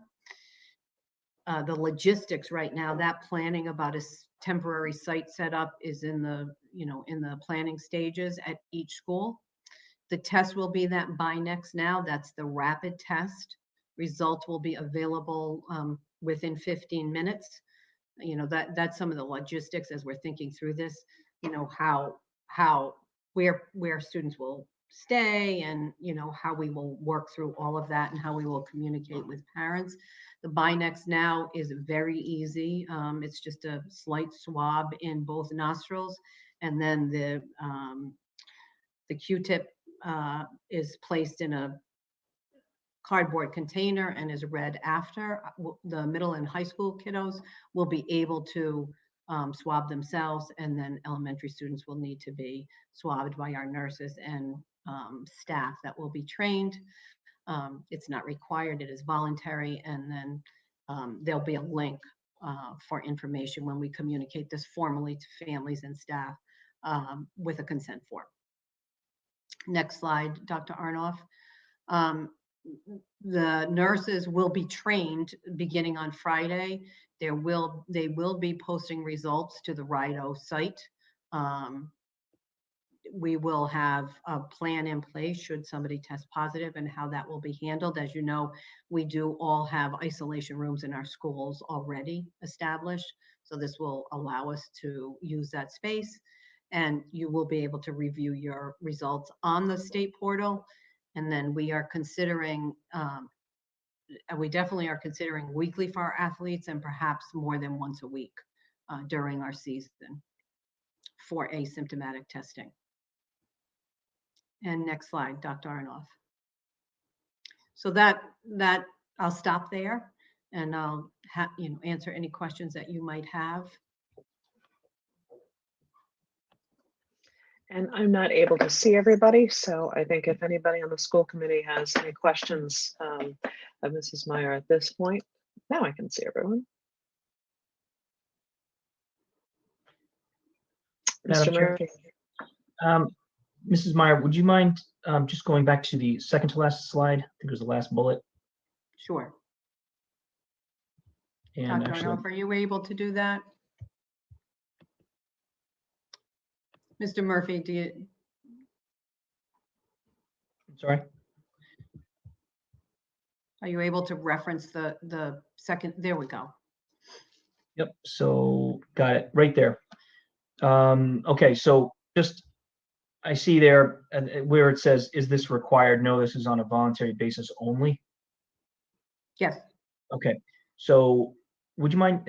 The logistics right now, that planning about a temporary site setup is in the planning stages at each school. The test will be that by next now, that's the rapid test, Results will be available within 15 minutes. You know, that's some of the logistics as we're thinking through this, you know, where students will stay, and, you know, how we will work through all of that and how we will communicate with parents. The Binex now is very easy. It's just a slight swab in both nostrils, and then the Q-tip is placed in a cardboard container and is read after. The middle and high school kiddos will be able to swab themselves, and then elementary students will need to be swabbed by our nurses and staff that will be trained. It's not required, it is voluntary, and then there'll be a link for information when we communicate this formally to families and staff with a consent form. Next slide, Dr. Arnoff. The nurses will be trained beginning on Friday. They will be posting results to the RIDO site. We will have a plan in place should somebody test positive and how that will be handled. As you know, we do all have isolation rooms in our schools already established. So this will allow us to use that space, and you will be able to review your results on the state portal. And then we are considering, we definitely are considering weekly for our athletes, and perhaps more than once a week during our season for asymptomatic testing. And next slide, Dr. Arnoff. So that I'll stop there, and I'll answer any questions that you might have. And I'm not able to see everybody, so I think if anybody on the school committee has any questions of Mrs. Meyer at this point, now I can see everyone. Madam Mr. Chair. Murphy. Mrs. Meyer, would you mind just going back to the second to last slide? I think it was the last bullet. Sure. And Dr. actually, Arnoff, are you able to do that? Mr. Murphy, do you? sorry. Are you able to reference the second? There we go. Yep. So got it right there. Okay. So just I see there where it says, "Is this required?" No, this is on a voluntary basis only. Yes. Okay. So would you mind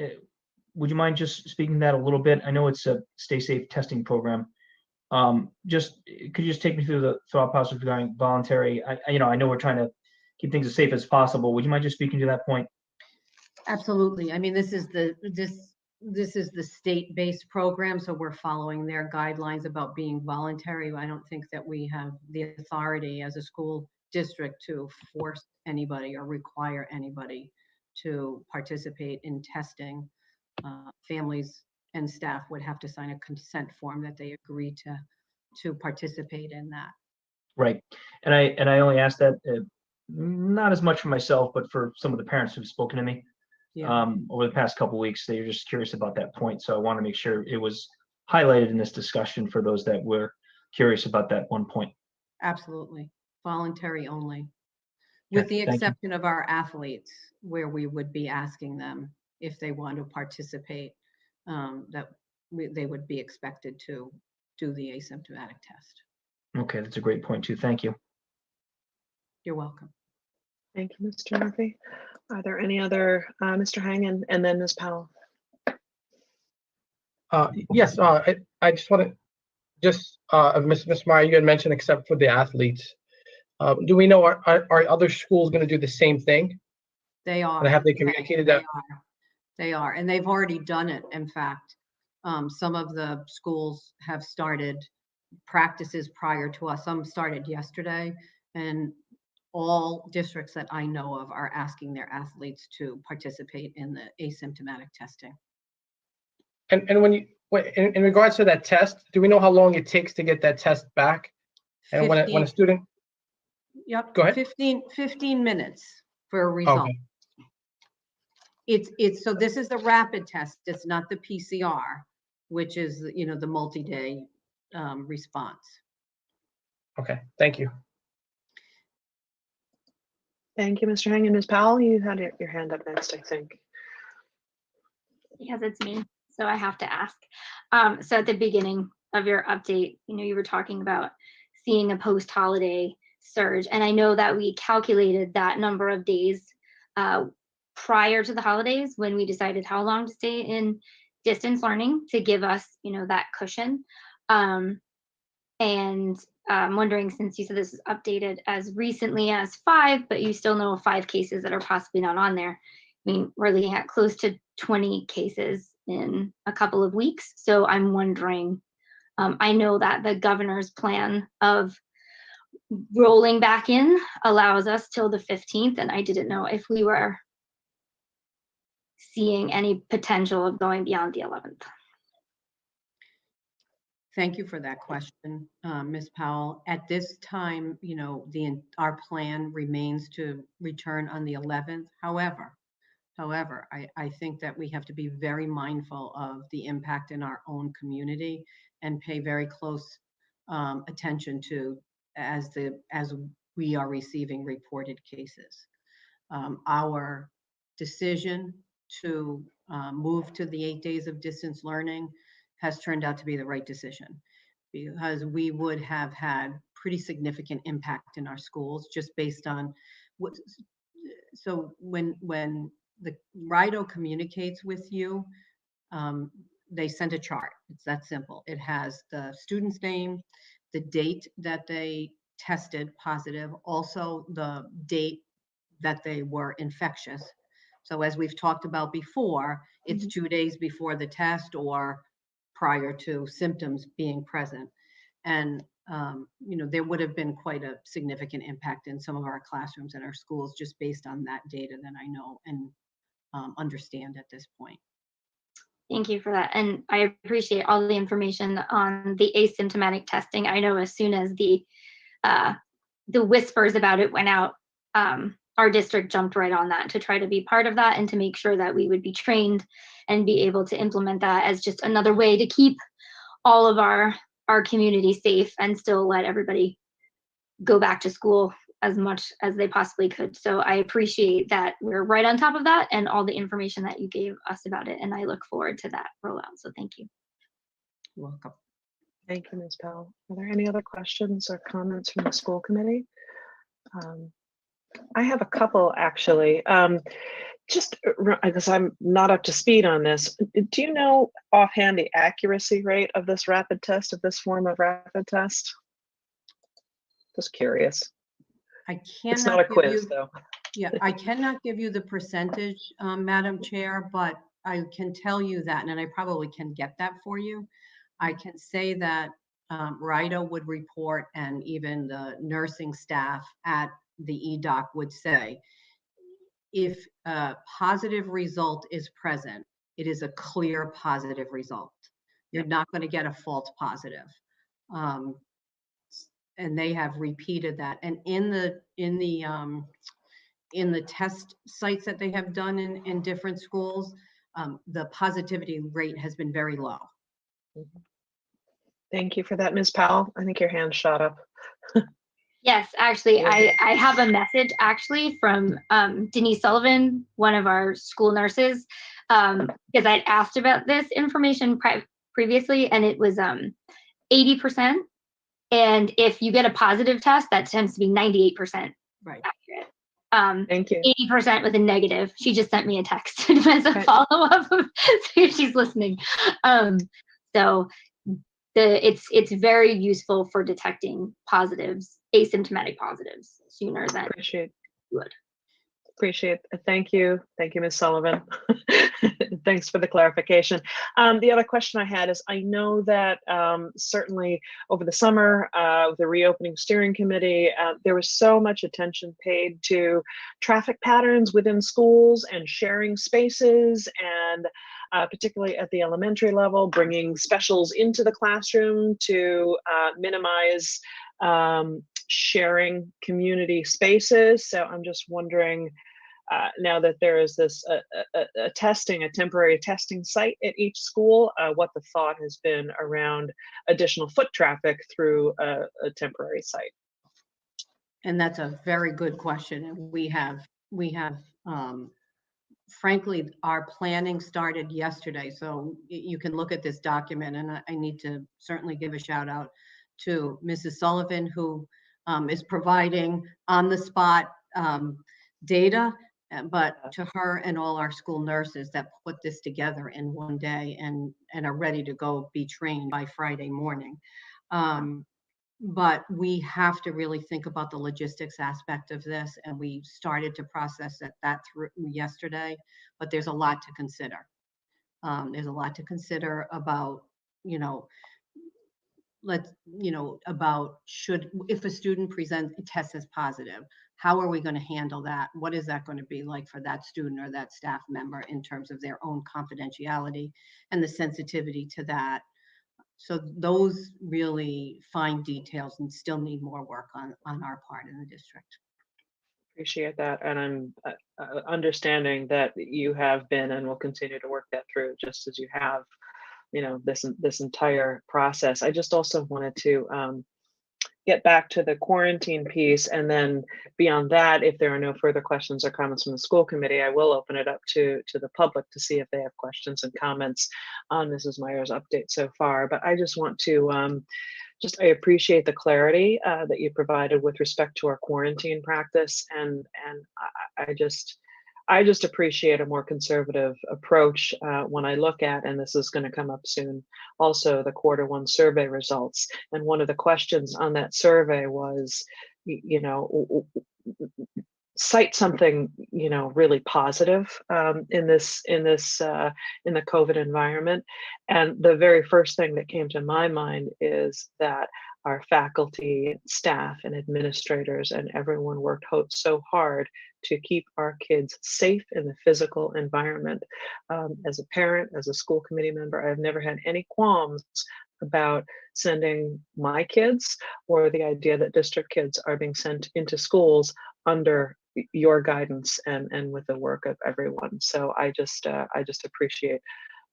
just speaking to that a little bit? I know it's a stay safe testing program. Just could you just take me through the thought process regarding voluntary? I know we're trying to keep things as safe as possible. Would you mind just speaking to that point? Absolutely. I mean, this is the state-based program, so we're following their guidelines about being voluntary. I don't think that we have the authority as a school district to force anybody or require anybody to participate in testing. Families and staff would have to sign a consent form that they agree to participate in that. Right. And I only asked that not as much for myself, but for some of the parents who've spoken to me over the past couple of weeks. They're just curious about that point. So I want to make sure it was highlighted in this discussion for those that were curious about that one point. Absolutely. Voluntary only. With the exception of our athletes, where we would be asking them if they want to participate, they would be expected to do the asymptomatic test. Okay, that's a great point too. Thank you. You're welcome. Thank you, Mr. Murphy. Are there any other, Mr. Hang and then Ms. Powell? Yes, I just want to Ms. Meyer, you had mentioned except for the athletes. Do we know are other schools going to do the same thing? They are. And have they communicated that? They are, and they've already done it. In fact, some of the schools have started practices prior to us. Some started yesterday, and all districts that I know of are asking their athletes to participate in the asymptomatic testing. And in regards to that test, do we know how long it takes to get that test back? And when a student. Yep. Go ahead. 15 minutes for a result. Okay. It's so this is the rapid test. It's not the PCR, which is the multi-day response. Okay. Thank you. Thank you, Mr. Hang. And Ms. Powell, you had your hand up next, I think. Because it's me, so I have to ask. So at the beginning of your update, you were talking about seeing a post-holiday surge, and I know that we calculated that number of days prior to the holidays when we decided how long to stay in distance learning to give us, that cushion. And I'm wondering, since you said this is updated as recently as 5, but you still know of 5 cases that are possibly not on there. I mean, we're looking at close to 20 cases in a couple of weeks. So I'm wondering, I know that the governor's plan of rolling back in allows us till the 15th, and I didn't know if we were seeing any potential of going beyond the 11th. Thank you for that question, Ms. Powell. At this time, our plan remains to return on the 11th. However, I think that we have to be very mindful of the impact in our own community and pay very close attention to as we are receiving reported cases. Our decision to move to the 8 days of distance learning has turned out to be the right decision, because we would have had pretty significant impact in our schools just based on what. So when the RIDO communicates with you, they send a chart. It's that simple. It has the student's name, the date that they tested positive, also the date that they were infectious. So as we've talked about before, it's 2 days before the test or prior to symptoms being present. And, there would have been quite a significant impact in some of our classrooms and our schools just based on that data that I know and understand at this point. Thank you for that. And I appreciate all the information on the asymptomatic testing. I know as soon as the whispers about it went out, our district jumped right on that to try to be part of that and to make sure that we would be trained and be able to implement that as just another way to keep all of our community safe and still let everybody go back to school as much as they possibly could. So I appreciate that we're right on top of that and all the information that you gave us about it. And I look forward to that rollout. So thank you. You're welcome. Thank you, Ms. Powell. Are there any other questions or comments from the school committee? I have a couple, actually. Just because I'm not up to speed on this, do you know offhand the accuracy rate of this rapid test, of this form of rapid test? Just curious. I It's cannot not a give quiz, you, though. yeah, I cannot give you the percentage, Madam Chair, but I can tell you that, and I probably can get that for you. I can say that RIDO would report, and even the nursing staff at the EDOC would say, if a positive result is present, it is a clear positive result. You're not going to get a false positive. And they have repeated that. And in the test sites that they have done in different schools, the positivity rate has been very low. Thank you for that, Ms. Powell. I think your hand shot up. Yes, actually, I have a message actually from Denise Sullivan, one of our school nurses, because I'd asked about this information previously, and it was 80%. And if you get a positive test, that tends to be 98% accurate. Thank you. 80% with a negative. She just sent me a text as a follow-up, so if she's listening. So it's very useful for detecting positives, asymptomatic positives, sooner than Appreciate. would. Appreciate it. Thank you, Ms. Sullivan. Thanks for the clarification. The other question I had is, I know that certainly over the summer, with the reopening steering committee, there was so much attention paid to traffic patterns within schools and sharing spaces, and particularly at the elementary level, bringing specials into the classroom to minimize sharing community spaces. So I'm just wondering, now that there is this a temporary testing site at each school, what the thought has been around additional foot traffic through a temporary site. And that's a very good question. And we have, frankly, our planning started yesterday. So you can look at this document, and I need to certainly give a shout out to Mrs. Sullivan, who is providing on the spot data, but to her and all our school nurses that put this together in one day and are ready to go be trained by Friday morning. But we have to really think about the logistics aspect of this, and we started to process that through yesterday, but there's a lot to consider. There's a lot to consider about, about if a student presents, tests as positive, how are we going to handle that? What is that going to be like for that student or that staff member in terms of their own confidentiality and the sensitivity to that? So those really fine details and still need more work on our part in the district. Appreciate that, and I'm understanding that you have been and will continue to work that through, just as you have, this entire process. I just also wanted to get back to the quarantine piece, and then beyond that, if there are no further questions or comments from the school committee, I will open it up to the public to see if they have questions and comments on Mrs. Meyer's update so far. But I just want to I appreciate the clarity that you provided with respect to our quarantine practice, and I just appreciate a more conservative approach when I look at, and this is going to come up soon, also the Q1 survey results. And one of the questions on that survey was, cite something, really positive in the COVID environment. And the very first thing that came to my mind is that our faculty, staff, and administrators and everyone worked so hard to keep our kids safe in the physical environment. As a parent, as a school committee member, I've never had any qualms about sending my kids or the idea that district kids are being sent into schools under your guidance and with the work of everyone. So I just appreciate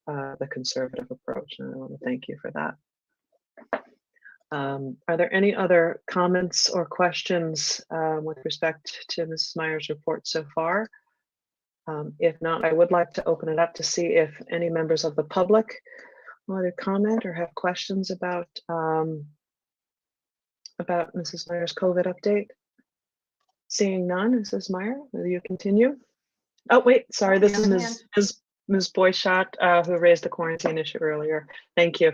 the conservative approach, and I want to thank you for that. Are there any other comments or questions with respect to Mrs. Meyer's report so far? If not, I would like to open it up to see if any members of the public want to comment or have questions about Mrs. Meyer's COVID update. Seeing none, Mrs. Meyer, will you continue? Oh, wait, sorry, this is Ms. Boichat, who raised the quarantine issue earlier. Thank you.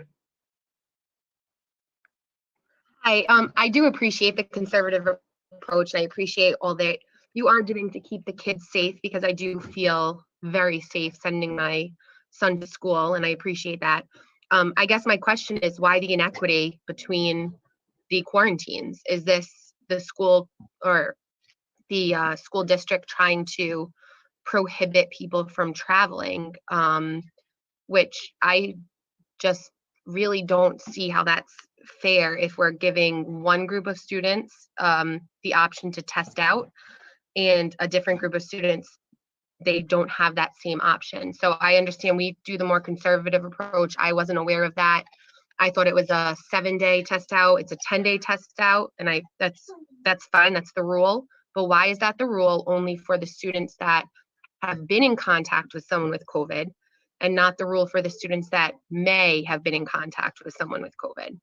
I do appreciate the conservative approach, and I appreciate all that you are doing to keep the kids safe, because I do feel very safe sending my son to school, and I appreciate that. I guess my question is, why the inequity between the quarantines? Is this the school or the school district trying to prohibit people from traveling, which I just really don't see how that's fair if we're giving one group of students the option to test out, and a different group of students, they don't have that same option. So I understand we do the more conservative approach. I wasn't aware of that. I thought it was a 7-day test out. It's a 10-day test out, and that's fine. That's the rule. But why is that the rule only for the students that have been in contact with someone with COVID, and not the rule for the students that may have been in contact with someone with COVID?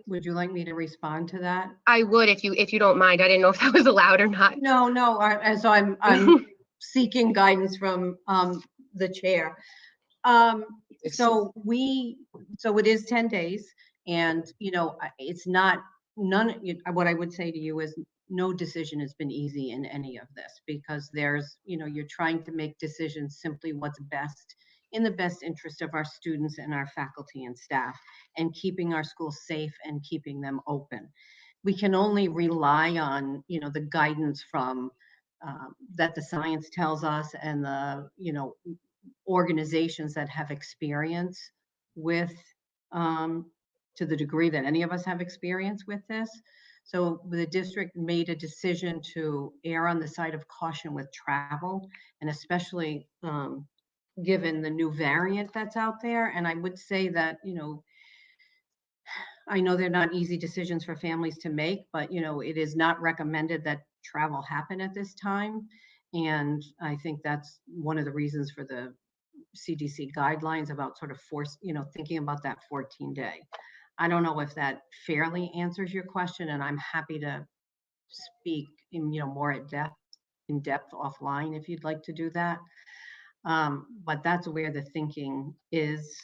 Would you like me to respond to that? I would, if you don't mind. I didn't know if that was allowed or not. No. And so I'm seeking guidance from the chair. So it is 10 days, and it's not what I would say to you is no decision has been easy in any of this, because there's you're trying to make decisions simply what's best in the best interest of our students and our faculty and staff, and keeping our schools safe and keeping them open. We can only rely on the guidance from that the science tells us, and the organizations that have experience with to the degree that any of us have experience with this. So the district made a decision to err on the side of caution with travel, and especially given the new variant that's out there. And I would say that I know they're not easy decisions for families to make, but it is not recommended that travel happen at this time. And I think that's one of the reasons for the CDC guidelines about sort of thinking about that 14-day. I don't know if that fairly answers your question, and I'm happy to speak more in depth offline if you'd like to do that. But that's where the thinking is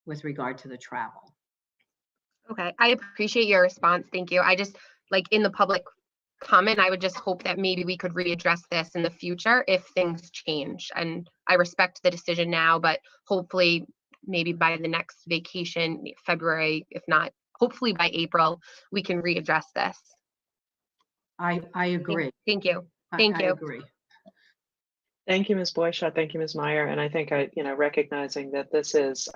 with regard to the travel. Okay, I appreciate your response. Thank you. I just, like, in the public comment, I would just hope that maybe we could readdress this in the future if things change. And I respect the decision now, but hopefully maybe by the next vacation, February, if not, hopefully by April, we can readdress this. I agree. Thank you. I Thank you. agree. Thank you, Ms. Boichat. Thank you, Ms. Meyer. And I think recognizing that this is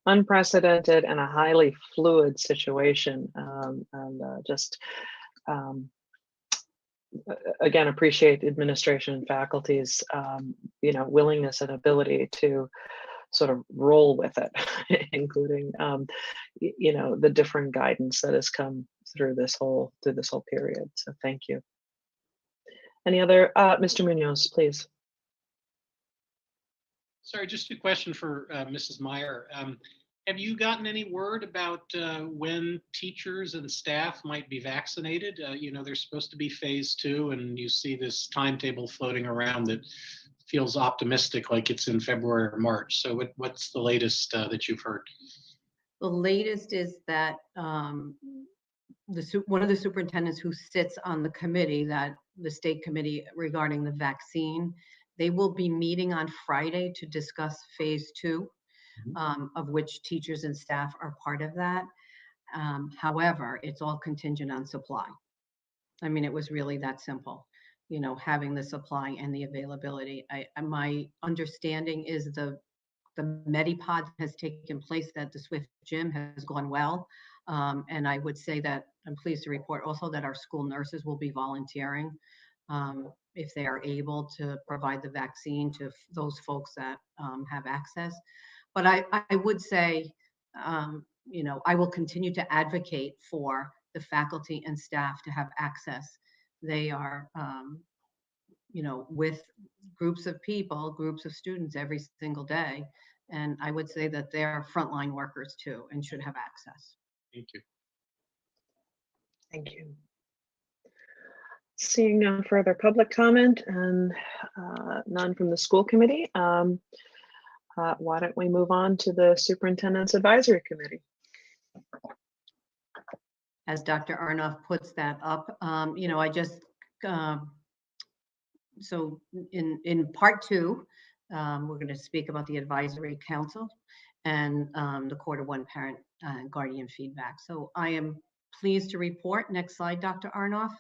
unprecedented and a highly fluid situation, again, appreciate the administration and faculty's willingness and ability to sort of roll with it, including the different guidance that has come through this whole period. So thank you. Any other, Mr. Munoz, please. Sorry, just a question for Mrs. Meyer. Have you gotten any word about when teachers and staff might be vaccinated? They're supposed to be phase 2, and you see this timetable floating around that feels optimistic, like it's in February or March. So what's the latest that you've heard? The latest is that one of the superintendents who sits on the committee, the state committee regarding the vaccine, they will be meeting on Friday to discuss phase 2, of which teachers and staff are part of that. However, it's all contingent on supply. I mean, it was really that simple, having the supply and the availability. My understanding is the Medipod has taken place, that the Swift Gym has gone well. And I would say that I'm pleased to report also that our school nurses will be volunteering if they are able to provide the vaccine to those folks that have access. But I would say, I will continue to advocate for the faculty and staff to have access. They are, with groups of people, groups of students every single day. And I would say that they're frontline workers too and should have access. Thank you. Thank you. Seeing no further public comment and none from the school committee, why don't we move on to the Superintendent's Advisory Committee? As Dr. Arnoff puts that up, I just, so in part 2, we're going to speak about the Advisory Council and the Quarter 1 parent guardian feedback. So I am pleased to report, next slide, Dr. Arnoff.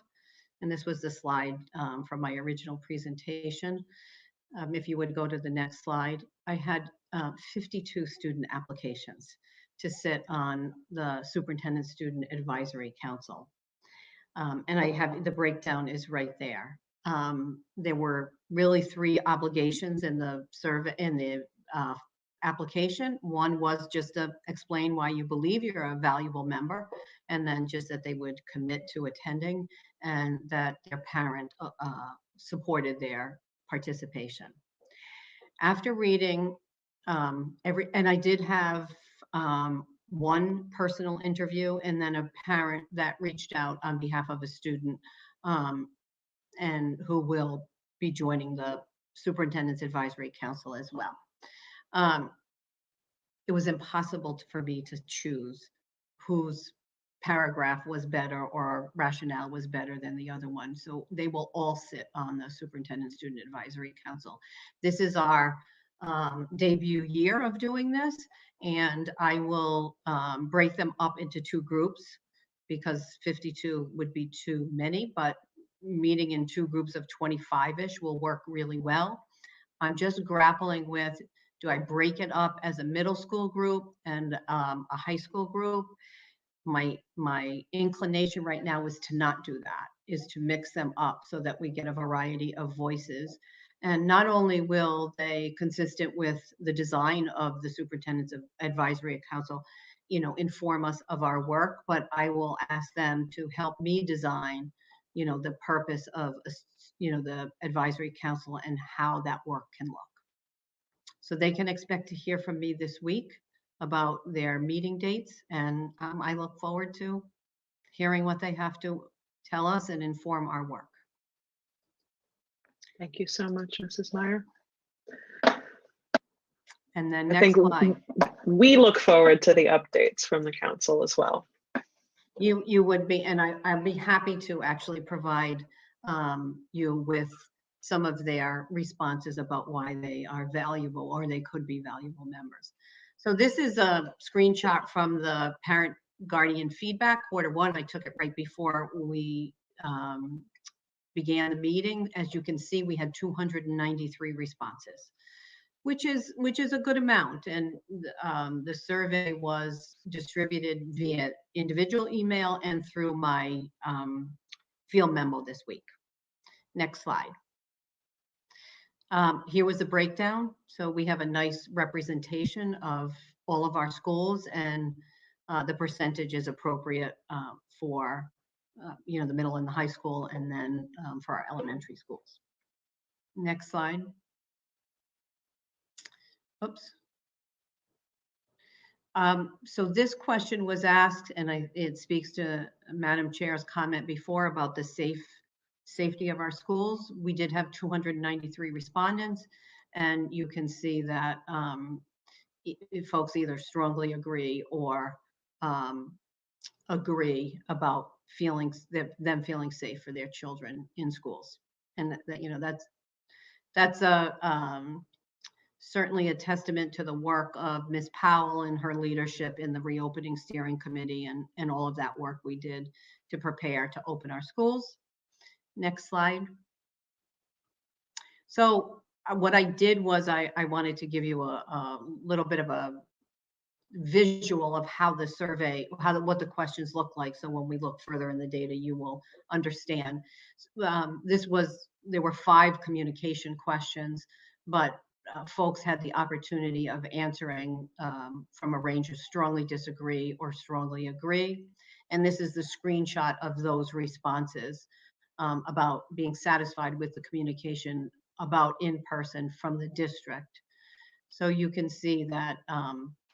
And this was the slide from my original presentation. If you would go to the next slide, I had 52 student applications to sit on the Superintendent Student Advisory Council. And I have, the breakdown is right there. There were really 3 obligations in the survey, in the application. One was just to explain why you believe you're a valuable member, and then just that they would commit to attending and that their parent supported their participation. After reading and I did have one personal interview and then a parent that reached out on behalf of a student and who will be joining the Superintendent's Advisory Council as well. It was impossible for me to choose whose paragraph was better or rationale was better than the other one. So they will all sit on the Superintendent Student Advisory Council. This is our debut year of doing this, and I will break them up into 2 groups because 52 would be too many, but meeting in 2 groups of 25-ish will work really well. I'm just grappling with, do I break it up as a middle school group and a high school group? My inclination right now is to not do that, is to mix them up so that we get a variety of voices. And not only will they, consistent with the design of the Superintendent's Advisory Council, inform us of our work, but I will ask them to help me design, the purpose of, the advisory council and how that work can look. So they can expect to hear from me this week about their meeting dates, and I look forward to hearing what they have to tell us and inform our work. Thank you so much, Mrs. Meyer. And then I next think slide. we look forward to the updates from the council as well. You would be, and I'd be happy to actually provide you with some of their responses about why they are valuable or they could be valuable members. So this is a screenshot from the parent guardian feedback Q1. I took it right before we began the meeting. As you can see, we had 293 responses, which is a good amount. And the survey was distributed via individual email and through my field memo this week. Next slide. Here was the breakdown. So we have a nice representation of all of our schools, and the percentage is appropriate for the middle and the high school, and then for our elementary schools. Next slide. Oops. So this question was asked, and it speaks to Madam Chair's comment before about the safety of our schools. We did have 293 respondents, and you can see that folks either strongly agree or agree about them feeling safe for their children in schools. And that's certainly a testament to the work of Ms. Powell and her leadership in the reopening steering committee and all of that work we did to prepare to open our schools. Next slide. So what I did was I wanted to give you a little bit of a visual of how the survey, what the questions look like. So when we look further in the data, you will understand. There were 5 communication questions, but folks had the opportunity of answering from a range of strongly disagree or strongly agree. And this is the screenshot of those responses about being satisfied with the communication about in-person from the district. So you can see that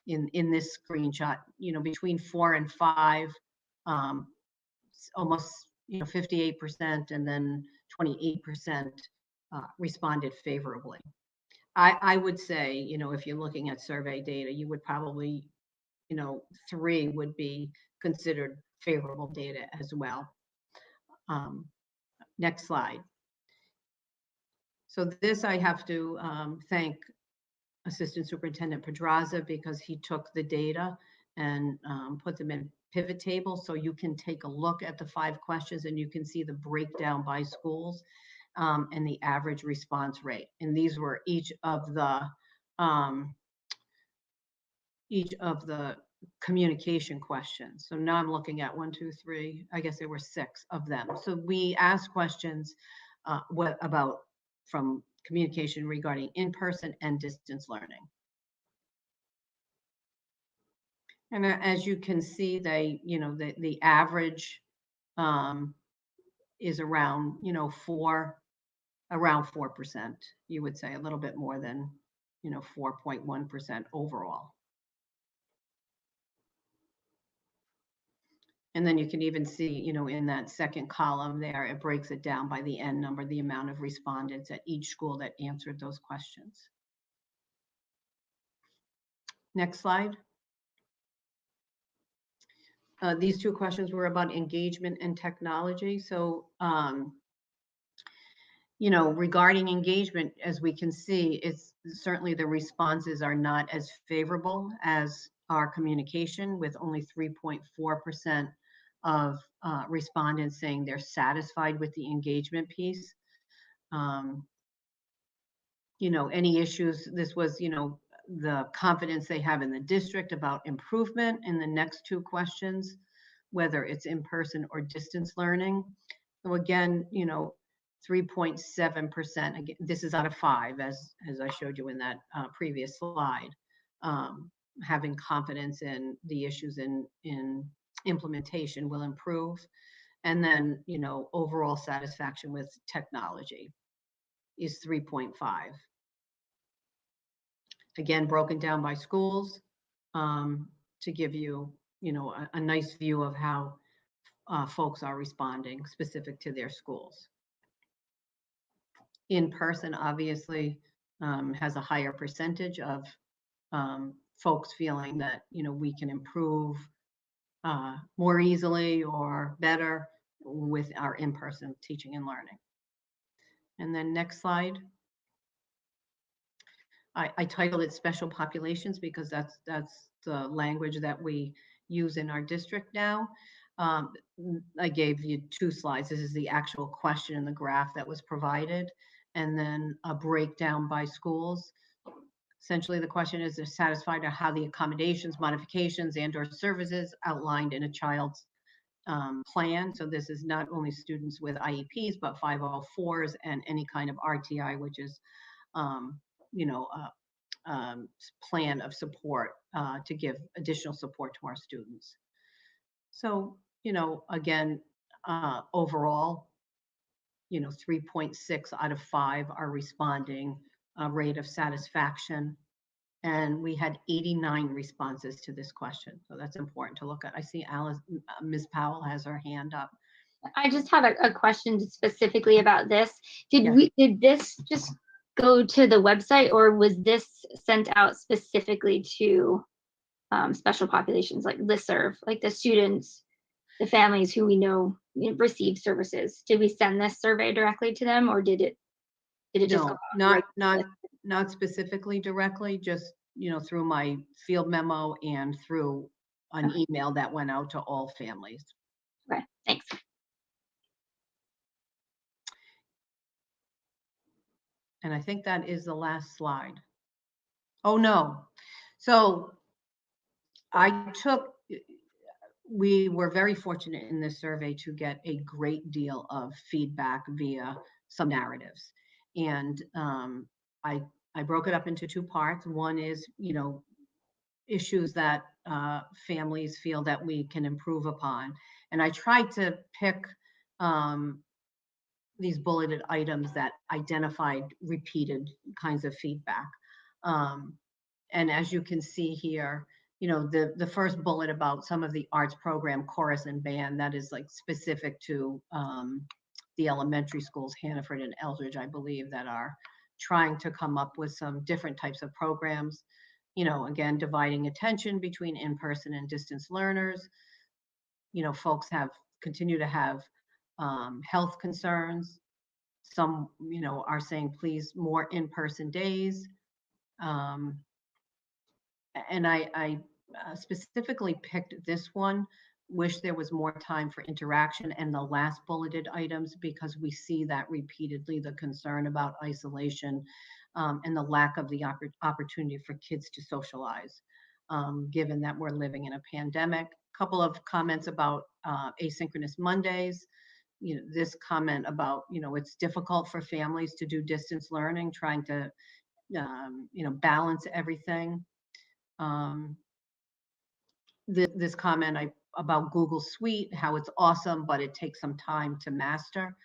in this screenshot, between 4 and 5, almost 58%, and then 28% responded favorably. I would say, if you're looking at survey data, you would probably, 3 would be considered favorable data as well. Next slide. So this I have to thank Assistant Superintendent Pedraza, because he took the data and put them in pivot tables, so you can take a look at the 5 questions and you can see the breakdown by schools and the average response rate. And these were each of the communication questions. So now I'm looking at 1, 2, 3, I guess there were 6 of them. So we asked questions from communication regarding in-person and distance learning. And as you can see, the average is around, around 4%, you would say, a little bit more than, 4.1% overall. And then you can even see, in that second column there, it breaks it down by the N number, the amount of respondents at each school that answered those questions. Next slide. These 2 questions were about engagement and technology. So, regarding engagement, as we can see, it's certainly the responses are not as favorable as our communication, with only 3.4% of respondents saying they're satisfied with the engagement piece. Any issues, this was, the confidence they have in the district about improvement in the next 2 questions, whether it's in-person or distance learning. So again, 3.7%, again, this is out of 5, as I showed you in that previous slide. having confidence in the issues in implementation will improve. And then, overall satisfaction with technology is 3.5. Again, broken down by schools, to give you, a nice view of how folks are responding specific to their schools. In person, obviously, has a higher percentage of folks feeling that, we can improve more easily or better with our in-person teaching and learning. And then next slide. I titled it Special Populations because that's the language that we use in our district now. I gave you 2 slides. This is the actual question in the graph that was provided, and then a breakdown by schools. Essentially, the question is, they're satisfied with how the accommodations, modifications, and/or services outlined in a child's plan. So this is not only students with IEPs, but 504s and any kind of RTI, which is, plan of support to give additional support to our students. So, again, overall, 3.6 out of 5 are responding rate of satisfaction. And we had 89 responses to this question. So that's important to look at. I see Ms. Powell has her hand up. I just have a question specifically about this. Did this just go to the website, or was this sent out specifically to special populations like listserv, like the students, the families who we know receive services? Did we send this survey directly to them, or did it just no, not specifically directly, just through my field memo and through an email that went out to all families. Okay, thanks. And I think that is the last slide. Oh no. So we were very fortunate in this survey to get a great deal of feedback via some narratives. And I broke it up into 2 parts. One is, issues that families feel that we can improve upon. And I tried to pick these bulleted items that identified repeated kinds of feedback. And as you can see here, the first bullet about some of the arts program, chorus and band, that is like specific to the elementary schools, Hannaford and Eldridge, I believe, that are trying to come up with some different types of programs. Again, dividing attention between in-person and distance learners. Folks continue to have health concerns. Some, are saying, please, more in-person days. And I specifically picked this one, wish there was more time for interaction, and the last bulleted items, because we see that repeatedly, the concern about isolation and the lack of the opportunity for kids to socialize, given that we're living in a pandemic. A couple of comments about asynchronous Mondays. This comment about, it's difficult for families to do distance learning, trying to, balance everything. This comment about Google Suite, how it's awesome, but it takes some time to master.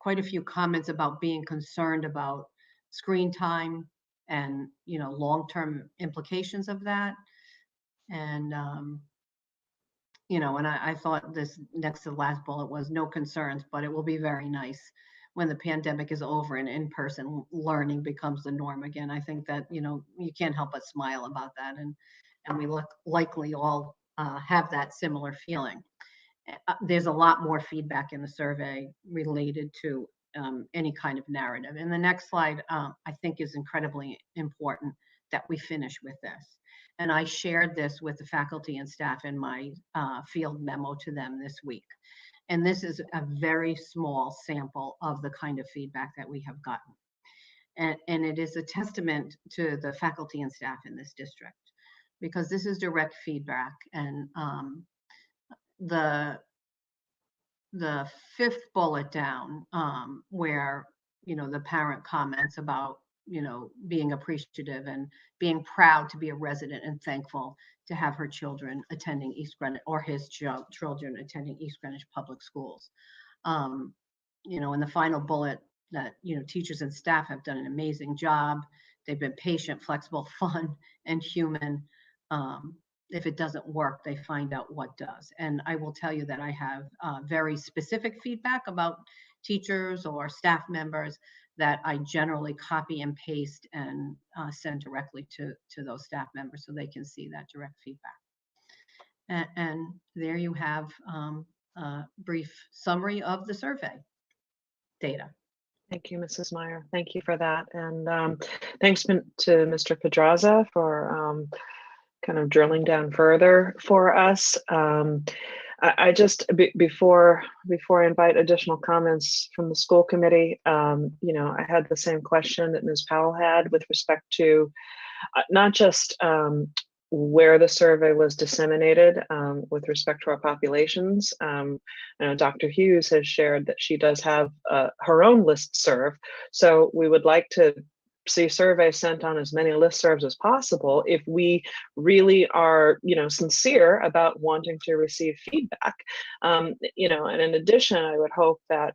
Quite a few comments about being concerned about screen time and, long-term implications of that. And, and I thought this next to the last bullet was no concerns, but it will be very nice when the pandemic is over and in-person learning becomes the norm again. I think that, you can't help but smile about that. And we likely all have that similar feeling. There's a lot more feedback in the survey related to any kind of narrative. And the next slide, I think, is incredibly important that we finish with this. And I shared this with the faculty and staff in my field memo to them this week. And this is a very small sample of the kind of feedback that we have gotten. And it is a testament to the faculty and staff in this district, because this is direct feedback. And the 5th bullet down, where, the parent comments about, being appreciative and being proud to be a resident and thankful to have her children attending East Greenwich, or his children attending East Greenwich Public Schools. In the final bullet, that teachers and staff have done an amazing job. They've been patient, flexible, fun, and human. If it doesn't work, they find out what does. And I will tell you that I have very specific feedback about teachers or staff members that I generally copy and paste and send directly to those staff members so they can see that direct feedback. And there you have a brief summary of the survey data. Thank you, Mrs. Meyer. Thank you for that. And thanks to Mr. Pedraza for kind of drilling down further for us. I just, before I invite additional comments from the school committee, I had the same question that Ms. Powell had with respect to not just where the survey was disseminated with respect to our populations. Dr. Hughes has shared that she does have her own listserv. So we would like to see surveys sent on as many listservs as possible if we really are, sincere about wanting to receive feedback. And in addition, I would hope that,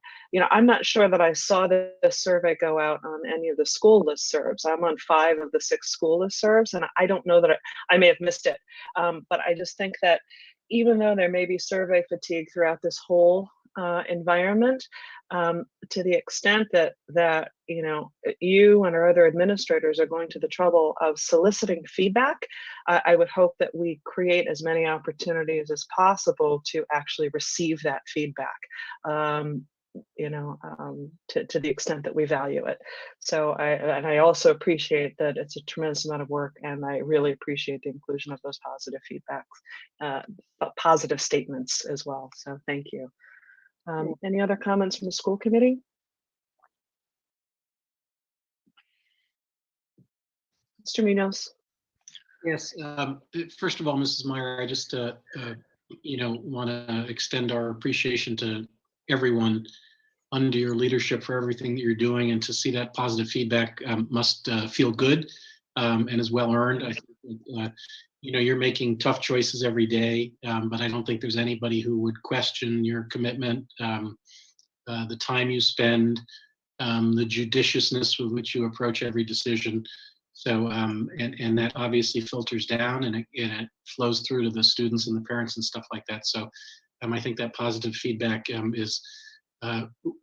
I'm not sure that I saw the survey go out on any of the school listservs. I'm on 5 of the 6 school listservs, and I don't know that I may have missed it. But I just think that even though there may be survey fatigue throughout this whole environment, to the extent that you and our other administrators are going to the trouble of soliciting feedback, I would hope that we create as many opportunities as possible to actually receive that feedback, to the extent that we value it. So I also appreciate that it's a tremendous amount of work, and I really appreciate the inclusion of those positive feedbacks, positive statements as well. So thank you. Any other comments from the school committee? Mr. Munoz. Yes. First of all, Mrs. Meyer, I just want to extend our appreciation to everyone under your leadership for everything that you're doing, and to see that positive feedback must feel good and is well earned. I think you're making tough choices every day, but I don't think there's anybody who would question your commitment, the time you spend, the judiciousness with which you approach every decision. So, and that obviously filters down, and it flows through to the students and the parents and stuff like that. So I think that positive feedback is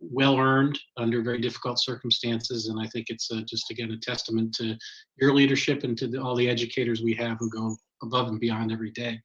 well earned under very difficult circumstances. And I think it's just, again, a testament to your leadership and to all the educators we have who go above and beyond every day.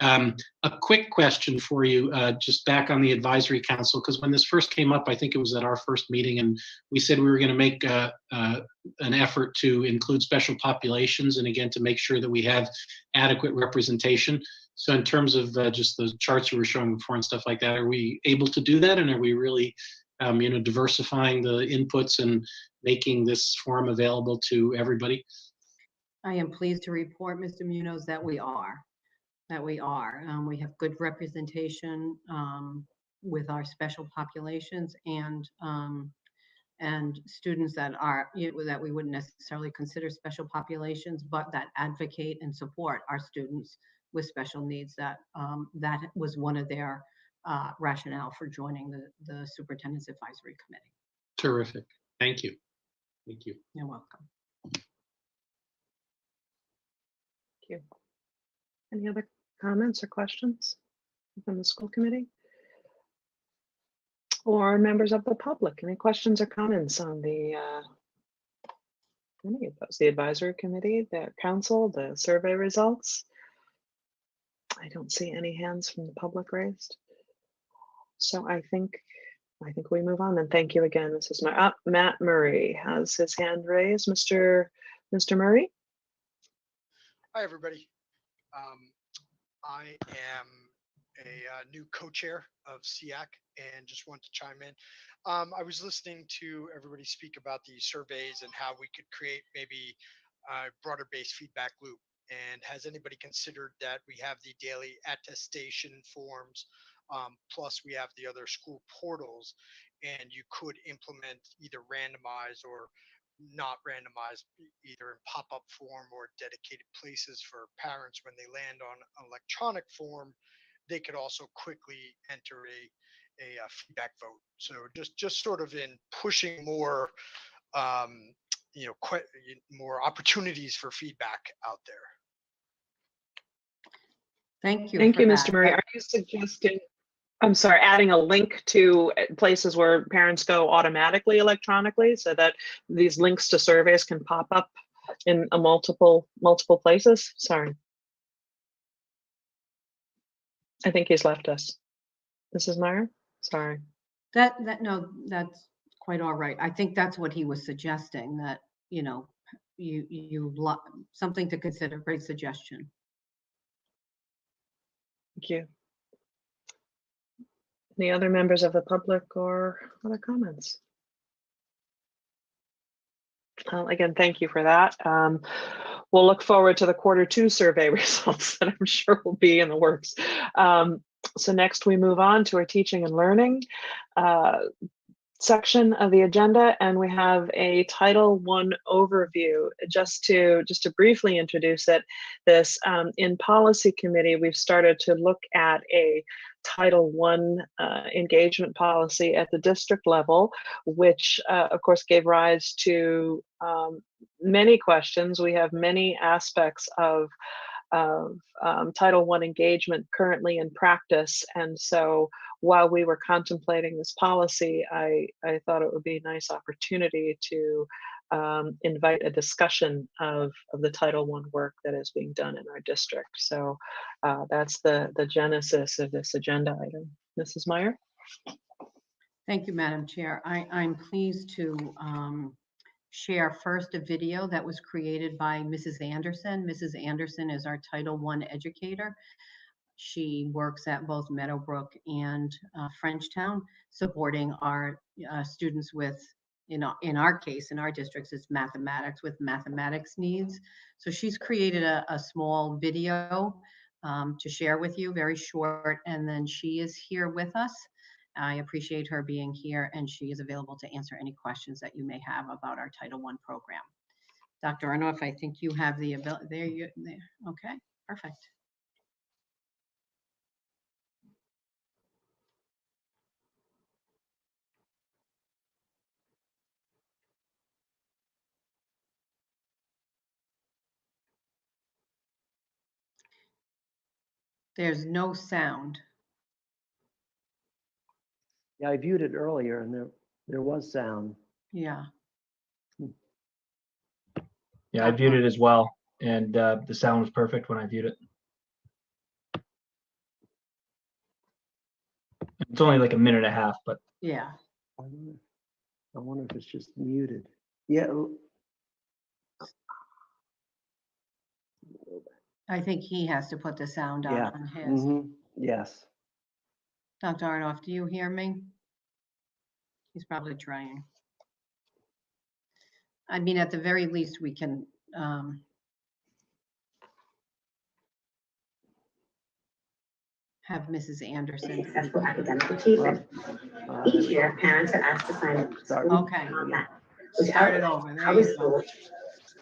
A quick question for you, just back on the advisory council, because when this first came up, I think it was at our first meeting, and we said we were going to make an effort to include special populations, and again, to make sure that we have adequate representation. So in terms of just the charts you were showing before and stuff like that, are we able to do that? And are we really, diversifying the inputs and making this forum available to everybody? I am pleased to report, Mr. Munoz, that we are. We have good representation with our special populations and students that are that we wouldn't necessarily consider special populations, but that advocate and support our students with special needs. That was one of their rationale for joining the Superintendent's Advisory Committee. Terrific. Thank you. Thank you. You're welcome. Thank you. Any other comments or questions from the school committee? Or members of the public? Any questions or comments on the any of those? The advisory committee, the council, the survey results? I don't see any hands from the public raised. So I think we move on, and thank you again. This is Matt Murray has his hand raised. Mr. Murray. Hi, everybody. I am a new co-chair of SEAC and just want to chime in. I was listening to everybody speak about the surveys and how we could create maybe a broader based feedback loop. And has anybody considered that we have the daily attestation forms, plus we have the other school portals, and you could implement either randomize or not randomized either in pop-up form or dedicated places for parents. When they land on an electronic form, they could also quickly enter a feedback vote. So just sort of in pushing more, more opportunities for feedback out there. Thank you. Thank for you, that. Mr. Murray. Are you suggesting, I'm sorry, adding a link to places where parents go automatically electronically so that these links to surveys can pop up in a multiple places? Sorry. I think he's left us. Mrs. Meyer? Sorry. No, that's quite all right. I think that's what he was suggesting, that, you know, something to consider. Great suggestion. Thank you. Any other members of the public or other comments? Again, thank you for that. We'll look forward to the Q2 survey results that I'm sure will be in the works. So next we move on to our teaching and learning section of the agenda, and we have a Title I overview. Just to briefly introduce this in policy committee, we've started to look at a Title I engagement policy at the district level, which of course gave rise to many questions. We have many aspects of Title I engagement currently in practice, and so while we were contemplating this policy, I thought it would be a nice opportunity to invite a discussion of the Title I work that is being done in our district. So that's the genesis of this agenda item. Mrs. Meyer? Thank you, Madam Chair. I'm pleased to share first a video that was created by Mrs. Anderson. Mrs. Anderson is our Title I educator. She works at both Meadowbrook and Frenchtown, supporting our students with, in our case, in our districts, it's mathematics, with mathematics needs. So she's created a small video to share with you, very short, and then she is here with us. I appreciate her being here, and she is available to answer any questions that you may have about our Title I program. Dr. Arnoff, I think you have the ability. There. Okay, perfect. There's no sound. Yeah, I viewed it earlier and there was sound. Yeah. Yeah, I viewed it as well, and the sound was perfect when I viewed it. It's only like a minute and a half, but yeah. I wonder if it's just muted. Yeah. I think he has to put the sound Yeah. on his. Yes. Dr. Arnoff, do you hear me? He's probably trying. I mean, at the very least, we can have Mrs. Anderson. Successful academic achievement. Each year, parents are asked to sign up. Okay. We started over. There our you school go.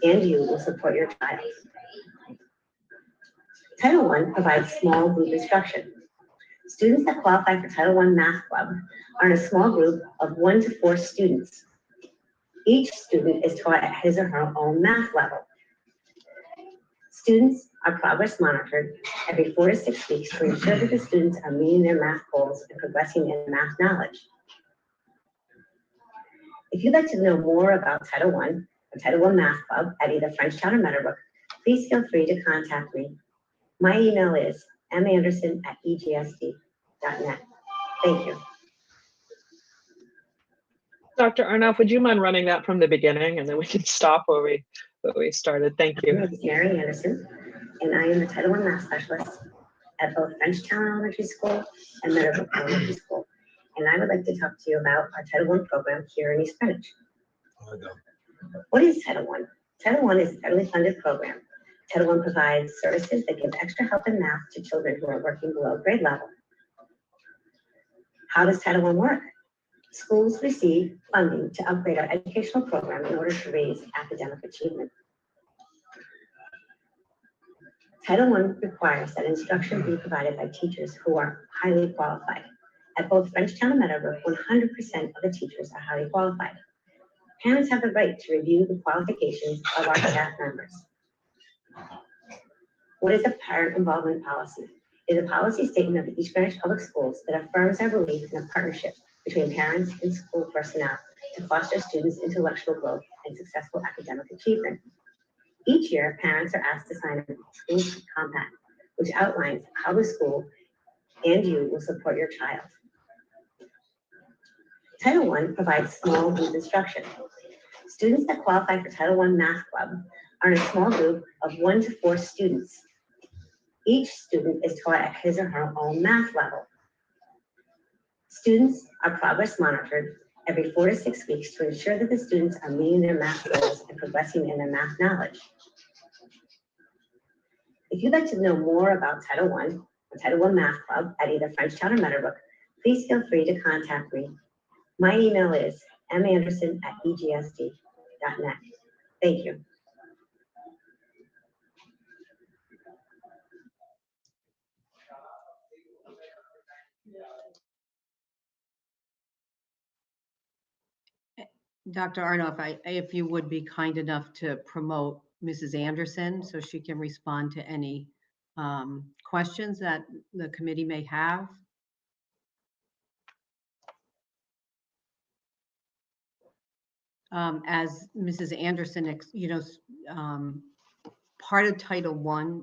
and you will support your child. Title I provides small group instruction. Students that qualify for Title I Math Club are in a small group of 1 to 4 students. Each student is taught at his or her own math level. Students are progress monitored every 4 to 6 weeks to ensure that the students are meeting their math goals and progressing in math knowledge. If you'd like to know more about Title I or Title I Math Club at either Frenchtown or Meadowbrook, please feel free to contact me. My email is manderson@egsd.net. Thank you. Dr. Arnoff, would you mind running that from the beginning, and then we can stop where we started? Thank you. My name is Mary Anderson, and I am the Title I Math Specialist at both Frenchtown Elementary School and Meadowbrook Elementary School. And I would like to talk to you about our Title I program here in East Greenwich. What is Title I? Title I is a federally funded program. Title I provides services that give extra help in math to children who are working below grade level. How does Title I work? Schools receive funding to upgrade our educational program in order to raise academic achievement. Title I requires that instruction be provided by teachers who are highly qualified. At both Frenchtown and Meadowbrook, 100% of the teachers are highly qualified. Parents have the right to review the qualifications of our staff members. What is a parent involvement policy? It is a policy statement of the East Greenwich Public Schools that affirms our belief in a partnership between parents and school personnel to foster students' intellectual growth and successful academic achievement. Each year, parents are asked to sign a school compact, which outlines how the school and you will support your child. Title I provides small group instruction. Students that qualify for Title I Math Club are in a small group of 1 to 4 students. Each student is taught at his or her own math level. Students are progress monitored every 4 to 6 weeks to ensure that the students are meeting their math goals and progressing in their math knowledge. If you'd like to know more about Title I or Title I Math Club at either Frenchtown or Meadowbrook, please feel free to contact me. My email is manderson@egsd.net. Thank you. Dr. Arno, if you would be kind enough to promote Mrs. Anderson so she can respond to any questions that the committee may have. As Mrs. Anderson, part of Title I,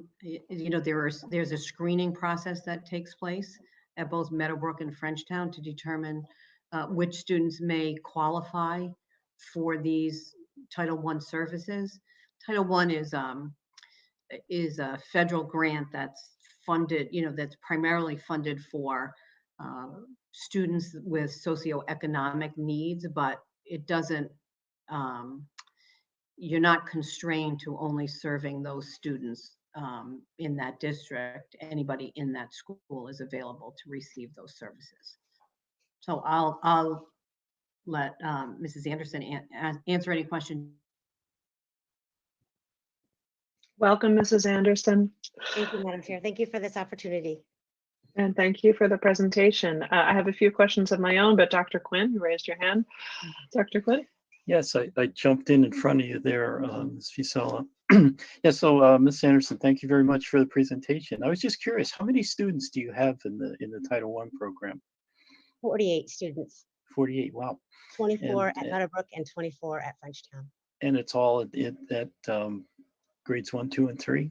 there's a screening process that takes place at both Meadowbrook and Frenchtown to determine which students may qualify for these Title I services. Title I is a federal grant that's funded, that's primarily funded for students with socioeconomic needs, but it doesn't, you're not constrained to only serving those students in that district. Anybody in that school is available to receive those services. So I'll let Mrs. Anderson answer any questions. Welcome, Mrs. Anderson. Thank you, Madam Chair. Thank you for this opportunity. And thank you for the presentation. I have a few questions of my own, but Dr. Quinn, you raised your hand. Dr. Quinn? Yes, I jumped in front of you there, Ms. Fisala. Yeah, so Ms. Anderson, thank you very much for the presentation. I was just curious, how many students do you have in the Title I program? 48 students. 48, wow. 24 at Meadowbrook and 24 at Frenchtown. And it's all at grades 1, 2, and 3?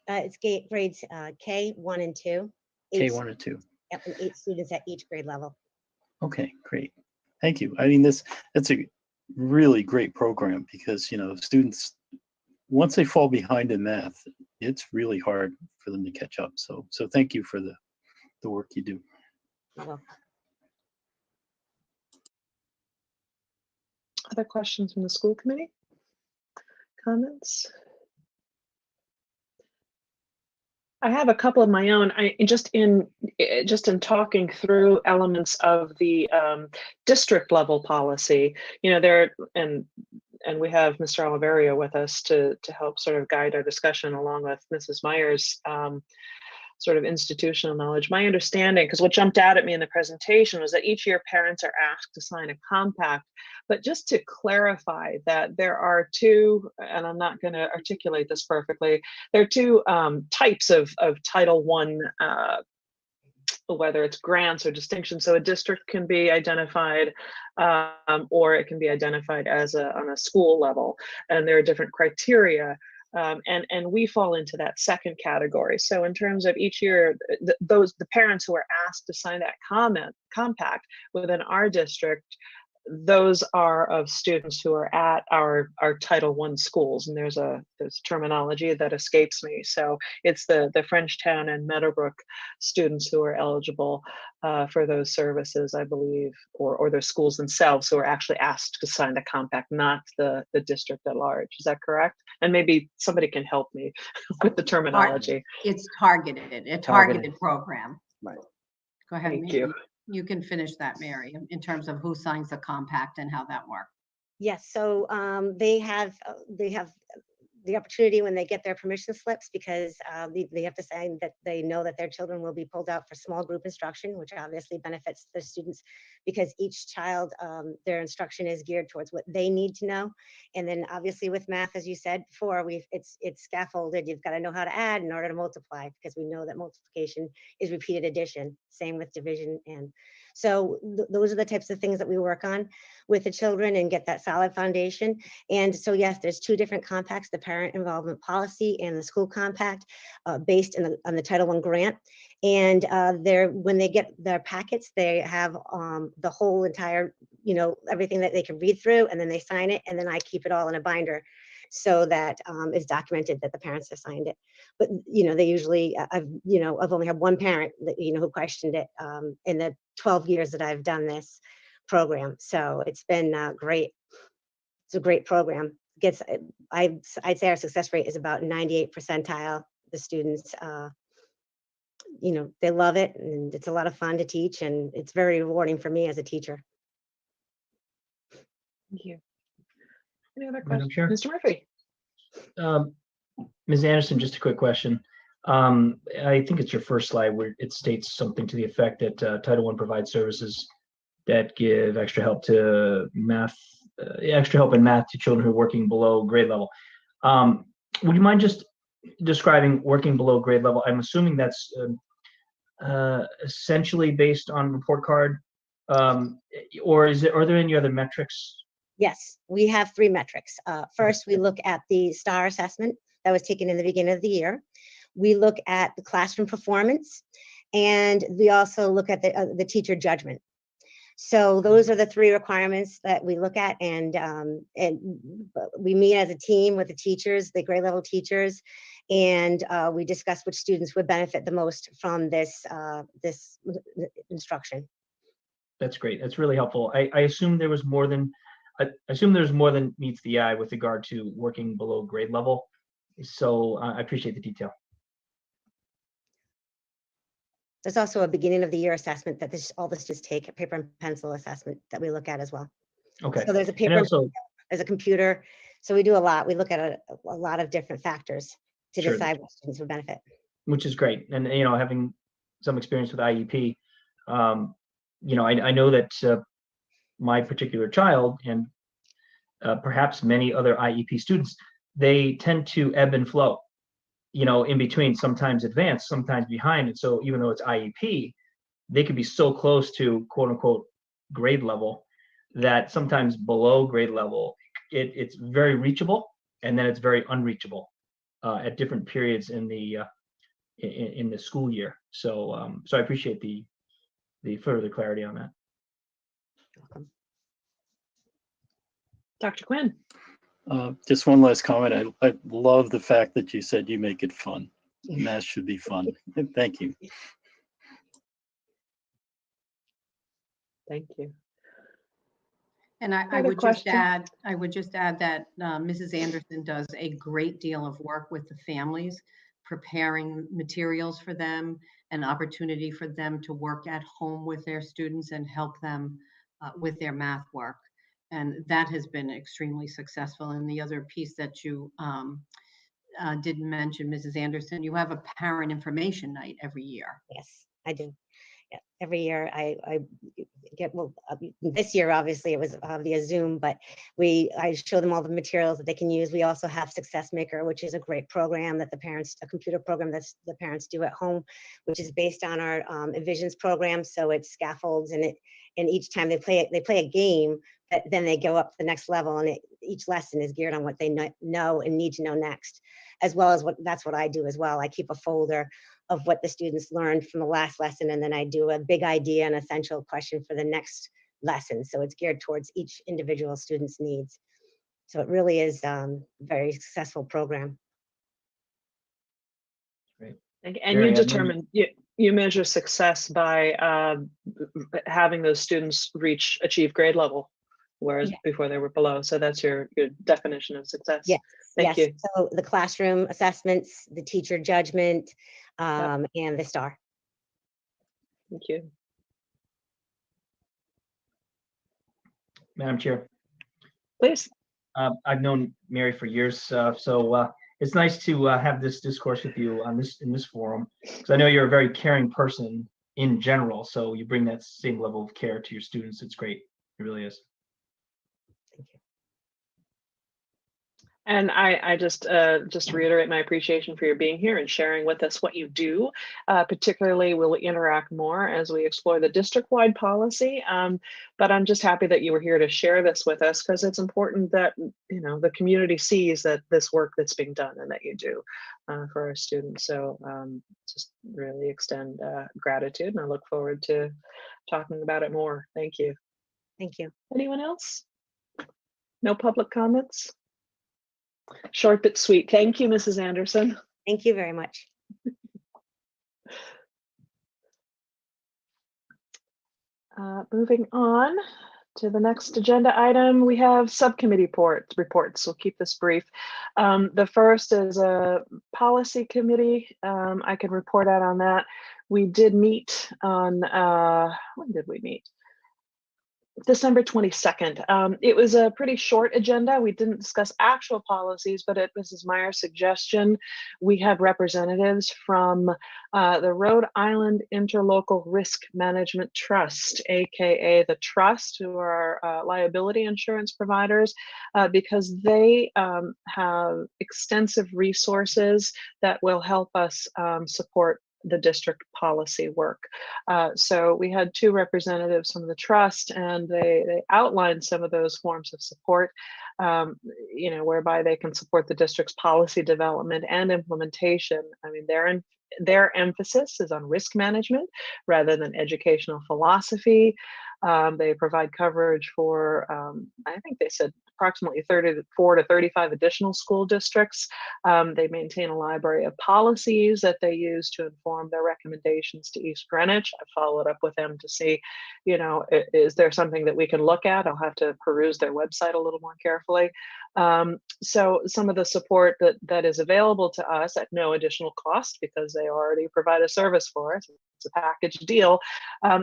It's grades K, 1, and 2. K1 and 2. Yep, and 8 students at each grade level. Okay, great. Thank you. I mean, that's a really great program because, students, once they fall behind in math, it's really hard for them to catch up. So thank you for the work you do. You're welcome. Other questions from the school committee? Comments? I have a couple of my own. Just in talking through elements of the district level policy, there and we have Mr. Oliverio with us to help sort of guide our discussion along with Mrs. Myers' sort of institutional knowledge. My understanding, because what jumped out at me in the presentation was that each year parents are asked to sign a compact, but just to clarify that there are two, and I'm not going to articulate this perfectly, there are two types of Title I, whether it's grants or distinctions. So a district can be identified or it can be identified as on a school level, and there are different criteria. And we fall into that second category. So in terms of each year, the parents who are asked to sign that compact within our district, those are of students who are at our Title I schools, and there's terminology that escapes me. So it's the Frenchtown and Meadowbrook students who are eligible for those services, I believe, or their schools themselves who are actually asked to sign the compact, not the district at large. Is that correct? And maybe somebody can help me with the terminology. It's targeted, a targeted program. Right. Go ahead. Thank you. You can finish that, Mary, in terms of who signs the compact and how that works. Yes, so they have the opportunity when they get their permission slips, because they have to say that they know that their children will be pulled out for small group instruction, which obviously benefits the students because each child, their instruction is geared towards what they need to know. And then obviously with math, as you said before, it's scaffolded. You've got to know how to add in order to multiply, because we know that multiplication is repeated addition. Same with division. And so those are the types of things that we work on with the children and get that solid foundation. And so yes, there's two different compacts, the parent involvement policy and the school compact, based on the Title I grant. And when they get their packets, they have the whole entire, everything that they can read through, and then they sign it, and then I keep it all in a binder so that it's documented that the parents have signed it. But they usually, I've only had one parent that who questioned it in the 12 years that I've done this program. So it's been great. It's a great program. I'd say our success rate is about 98 percentile. The students, they love it, and it's a lot of fun to teach, and it's very rewarding for me as a teacher. Thank you. Any other Madam questions? Chair? Mr. Murphy? Ms. Anderson, just a quick question. I think it's your first slide where it states something to the effect that Title I provides services that give extra help in math to children who are working below grade level. Would you mind just describing working below grade level? I'm assuming that's essentially based on report card, or are there any other metrics? Yes, we have 3 metrics. First, we look at the STAR assessment that was taken in the beginning of the year. We look at the classroom performance, and we also look at the teacher judgment. So those are the 3 requirements that we look at, and we meet as a team with the teachers, the grade level teachers, and we discuss which students would benefit the most from this instruction. That's great. That's really helpful. I assume there was more than there's more than meets the eye with regard to working below grade level. So I appreciate the detail. There's also a beginning of the year assessment that all the students take, a paper and pencil assessment that we look at as well. Okay. So there's a paper, there's a computer. So we do a lot. We look at a lot of different factors to decide what students would benefit. Which is great. And, having some experience with IEP, I know that my particular child and perhaps many other IEP students, they tend to ebb and flow, in between, sometimes advanced, sometimes behind. And so even though it's IEP, they could be so close to quote unquote grade level that sometimes below grade level, it's very reachable, and then it's very unreachable at different periods in the school year. So I appreciate the further clarity on that. Welcome. Dr. Quinn. Just one last comment. I love the fact that you said you make it fun. Math should be fun. Thank you. Thank you. And I would just add that Mrs. Anderson does a great deal of work with the families, preparing materials for them, an opportunity for them to work at home with their students and help them with their math work. And that has been extremely successful. And the other piece that you didn't mention, Mrs. Anderson, you have a parent information night every year. Yes, I do. Yeah, every year I get, this year obviously it was via Zoom, but I show them all the materials that they can use. We also have Success Maker, which is a great program that a computer program that the parents do at home, which is based on our Envisions program. So it scaffolds, and each time they play a game, but then they go up to the next level, and each lesson is geared on what they know and need to know next, as well as that's what I do as well. I keep a folder of what the students learned from the last lesson, and then I do a big idea and essential question for the next lesson. So it's geared towards each individual student's needs. So it really is a very successful program. Great. And you determine, you measure success by having those students achieve grade level, whereas before they were below. So that's your definition of success. Yes. Thank you. So the classroom assessments, the teacher judgment, and the STAR. Thank you. Madam Chair. Please. I've known Mary for years, so it's nice to have this discourse with you on in this forum, because I know you're a very caring person in general. So you bring that same level of care to your students. It's great. It really is. And I just reiterate my appreciation for your being here and sharing with us what you do. Particularly, we'll interact more as we explore the district-wide policy. But I'm just happy that you were here to share this with us, because it's important that the community sees that this work that's being done and that you do for our students. So just really extend gratitude, and I look forward to talking about it more. Thank you. Thank you. Anyone else? No public comments? Short but sweet. Thank you, Mrs. Anderson. Thank you very much. Moving on to the next agenda item, we have subcommittee reports. We'll keep this brief. The first is a policy committee. I can report out on that. We did meet on, when did we meet? December 22nd. It was a pretty short agenda. We didn't discuss actual policies, but at Mrs. Meyer's suggestion, we had representatives from the Rhode Island Interlocal Risk Management Trust, aka the Trust, who are liability insurance providers, because they have extensive resources that will help us support the district policy work. So we had two representatives from the trust, and they outlined some of those forms of support, whereby they can support the district's policy development and implementation. I mean, their emphasis is on risk management rather than educational philosophy. They provide coverage for, I think they said, approximately 34 to 35 additional school districts. They maintain a library of policies that they use to inform their recommendations to East Greenwich. I followed up with them to see, is there something that we can look at? I'll have to peruse their website a little more carefully. So some of the support that is available to us at no additional cost, because they already provide a service for us, it's a package deal,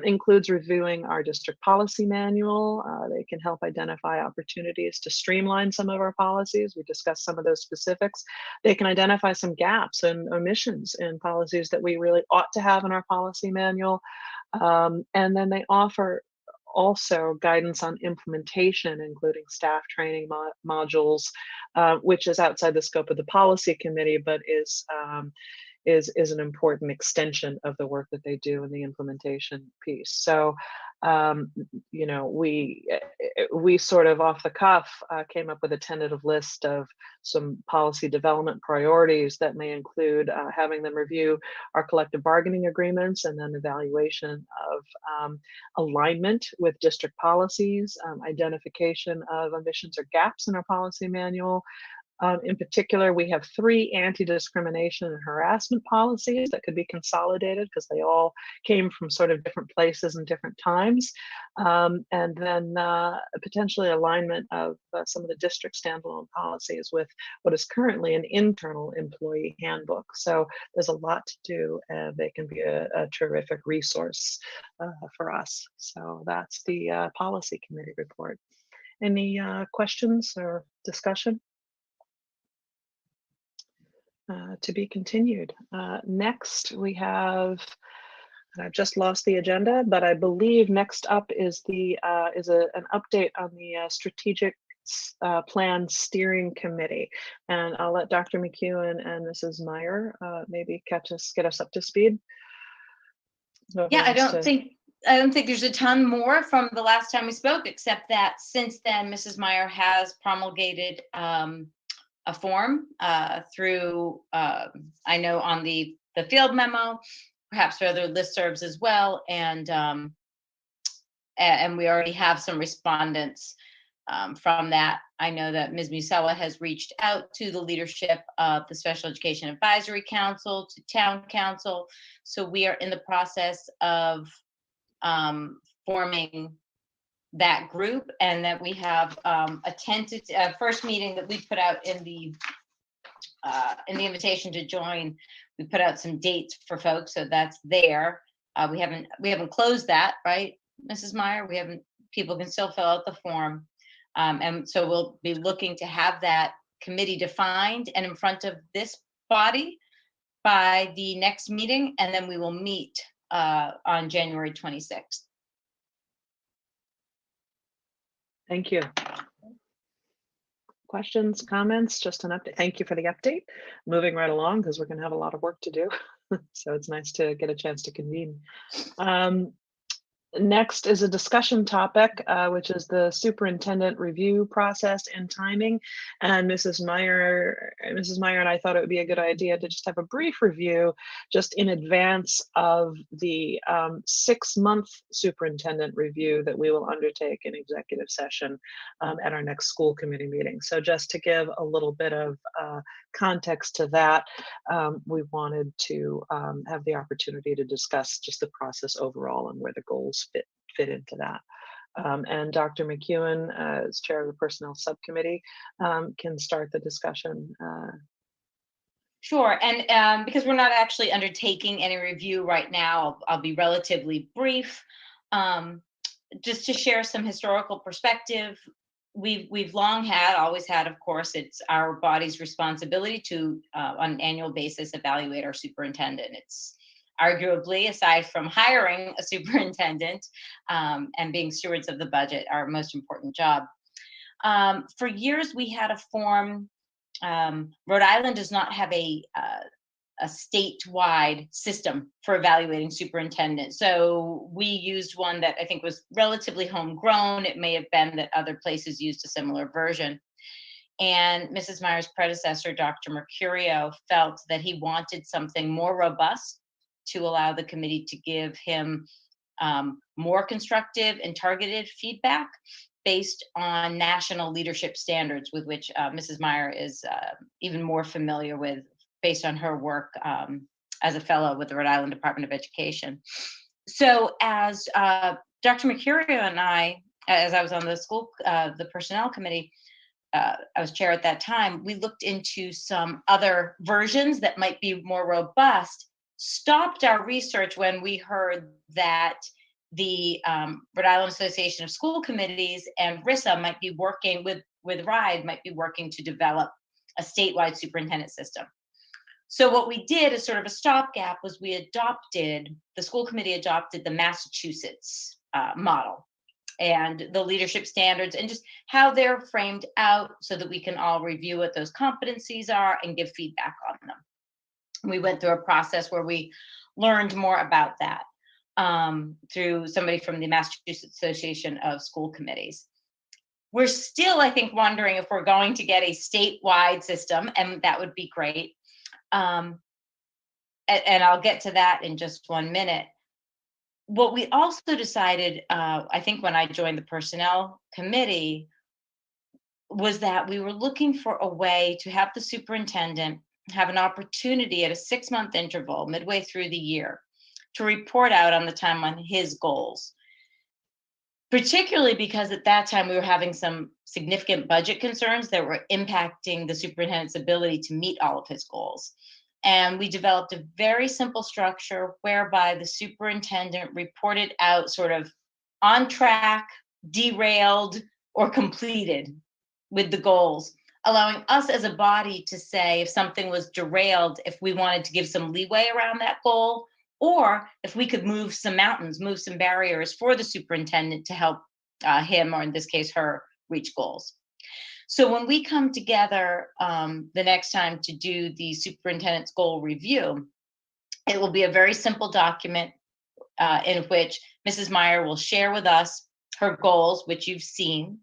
includes reviewing our district policy manual. They can help identify opportunities to streamline some of our policies. We discussed some of those specifics. They can identify some gaps and omissions in policies that we really ought to have in our policy manual. And then they offer also guidance on implementation, including staff training modules, which is outside the scope of the policy committee, but is an important extension of the work that they do in the implementation piece. So, we sort of off the cuff came up with a tentative list of some policy development priorities that may include having them review our collective bargaining agreements, and then evaluation of alignment with district policies, identification of omissions or gaps in our policy manual. In particular, we have 3 anti-discrimination and harassment policies that could be consolidated because they all came from sort of different places and different times. And then potentially alignment of some of the district standalone policies with what is currently an internal employee handbook. So there's a lot to do, and they can be a terrific resource for us. So that's the policy committee report. Any questions or discussion? To be continued. Next, we have, and I've just lost the agenda, but I believe next up is an update on the strategic plan steering committee. And I'll let Dr. McEwen and Mrs. Meyer maybe get us up to speed. Yeah, I don't think there's a ton more from the last time we spoke, except that since then, Mrs. Meyer has promulgated a form through, I know on the field memo, perhaps for other listservs as well, and we already have some respondents from that. I know that Ms. Musella has reached out to the leadership of the Special Education Advisory Council, to Town Council, so we are in the process of forming that group, and that we have a tentative first meeting that we put out in the invitation to join. We put out some dates for folks, so that's there. We haven't closed that, right, Mrs. Meyer? We haven't people can still fill out the form. And so we'll be looking to have that committee defined and in front of this body by the next meeting, and then we will meet on January 26th. Thank you. Questions, comments, just an update. Thank you for the update. Moving right along because we're going to have a lot of work to do. So it's nice to get a chance to convene. Next is a discussion topic, which is the superintendent review process and timing. And Mrs. Meyer and I thought it would be a good idea to just have a brief review just in advance of the 6-month superintendent review that we will undertake in executive session at our next school committee meeting. So just to give a little bit of context to that, we wanted to have the opportunity to discuss just the process overall and where the goals fit into that. And Dr. McEwen, as chair of the personnel subcommittee, can start the discussion. Sure, and because we're not actually undertaking any review right now, I'll be relatively brief. Just to share some historical perspective, we've long had, always had, of course, it's our body's responsibility to, on an annual basis, evaluate our superintendent. It's arguably, aside from hiring a superintendent and being stewards of the budget, our most important job. For years, we had a form. Rhode Island does not have a statewide system for evaluating superintendents. So we used one that I think was relatively homegrown. It may have been that other places used a similar version. And Mrs. Meyer's predecessor, Dr. Mercurio, felt that he wanted something more robust to allow the committee to give him more constructive and targeted feedback based on national leadership standards with which Mrs. Meyer is even more familiar with based on her work as a fellow with the Rhode Island Department of Education. So as Dr. Mercurio and I, as I was on the personnel committee, I was chair at that time, we looked into some other versions that might be more robust, stopped our research when we heard that the Rhode Island Association of School Committees and RISA might be working with RIDE, might be working to develop a statewide superintendent system. So what we did as sort of a stopgap was the school committee adopted the Massachusetts model and the leadership standards and just how they're framed out so that we can all review what those competencies are and give feedback on them. We went through a process where we learned more about that through somebody from the Massachusetts Association of School Committees. We're still, I think, wondering if we're going to get a statewide system, and that would be great. And I'll get to that in just 1 minute. What we also decided, I think when I joined the personnel committee, was that we were looking for a way to have the superintendent have an opportunity at a 6-month interval midway through the year to report out on the time on his goals. Particularly because at that time we were having some significant budget concerns that were impacting the superintendent's ability to meet all of his goals. And we developed a very simple structure whereby the superintendent reported out sort of on track, derailed, or completed with the goals, allowing us as a body to say if something was derailed, if we wanted to give some leeway around that goal, or if we could move some mountains, move some barriers for the superintendent to help him, or in this case, her, reach goals. So when we come together the next time to do the superintendent's goal review, it will be a very simple document in which Mrs. Meyer will share with us her goals, which you've seen,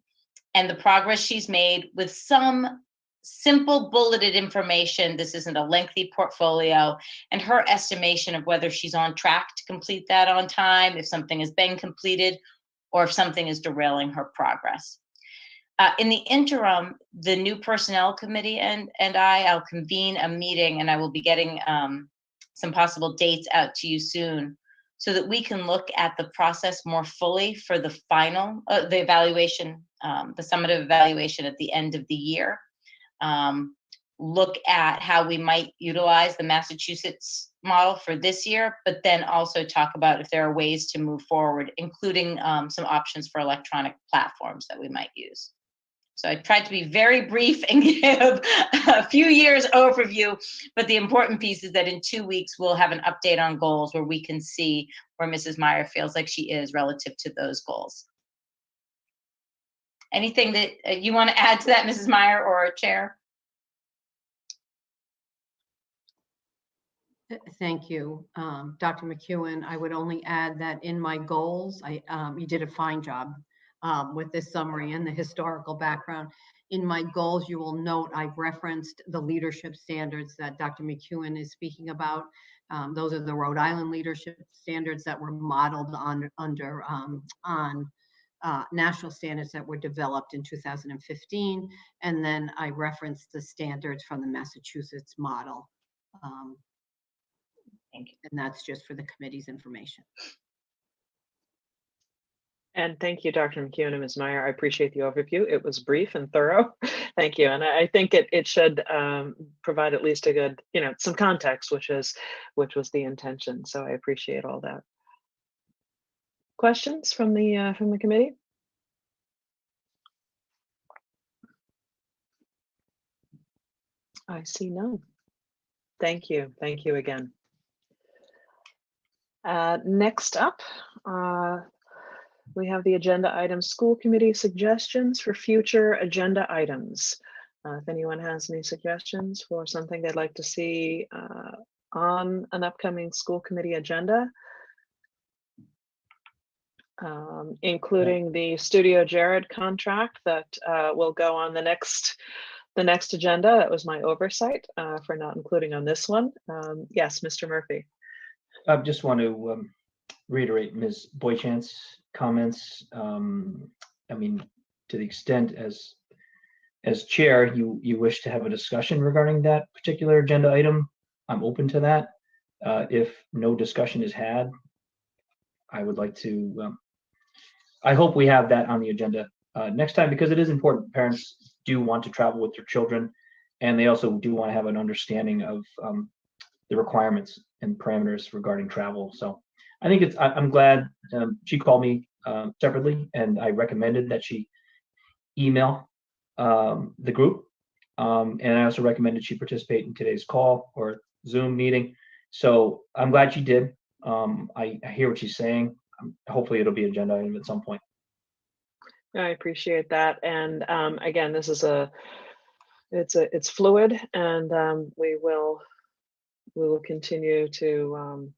and the progress she's made with some simple bulleted information. This isn't a lengthy portfolio, and her estimation of whether she's on track to complete that on time, if something has been completed, or if something is derailing her progress. In the interim, the new personnel committee and I'll convene a meeting, and I will be getting some possible dates out to you soon so that we can look at the process more fully for the final, the evaluation, the summative evaluation at the end of the year. Look at how we might utilize the Massachusetts model for this year, but then also talk about if there are ways to move forward, including some options for electronic platforms that we might use. So I tried to be very brief and give a few years overview, but the important piece is that in 2 weeks, we'll have an update on goals where we can see where Mrs. Meyer feels like she is relative to those goals. Anything that you want to add to that, Mrs. Meyer or Chair? Thank you, Dr. McEwen. I would only add that in my goals, you did a fine job with this summary and the historical background. In my goals, you will note I've referenced the leadership standards that Dr. McEwen is speaking about. Those are the Rhode Island leadership standards that were modeled on national standards that were developed in 2015. And then I referenced the standards from the Massachusetts model. Thank you. And that's just for the committee's information. And thank you, Dr. McEwen and Ms. Meyer. I appreciate the overview. It was brief and thorough. Thank you. And I think it should provide at least a good, some context, which was the intention. So I appreciate all that. Questions from the committee? I see none. Thank you. Thank you again. Next up, we have the agenda item, school committee suggestions for future agenda items. If anyone has any suggestions for something they'd like to see on an upcoming school committee agenda, including the Studio Jared contract that will go on the next agenda. That was my oversight for not including on this one. Yes, Mr. Murphy. I just want to reiterate Ms. Boichat's comments. I mean, to the extent as chair, you wish to have a discussion regarding that particular agenda item, I'm open to that. If no discussion is had, I would like to, I hope we have that on the agenda next time, because it is important. Parents do want to travel with their children, and they also do want to have an understanding of the requirements and parameters regarding travel. So I think I'm glad she called me separately, and I recommended that she email the group. And I also recommended she participate in today's call or Zoom meeting. So I'm glad she did. I hear what she's saying. Hopefully it'll be an agenda item at some point. I appreciate that. And again, this is it's fluid, and we will continue to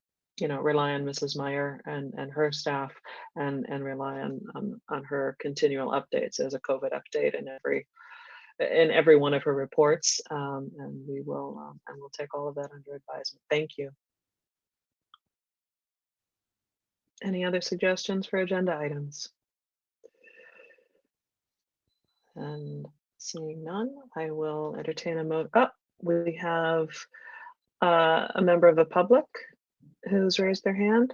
rely on Mrs. Meyer and her staff, and rely on her continual updates as a COVID update in every one of her reports, and we'll take all of that under advisement. Thank you. Any other suggestions for agenda items? And seeing none, I will entertain a motion. Oh, we have a member of the public who's raised their hand.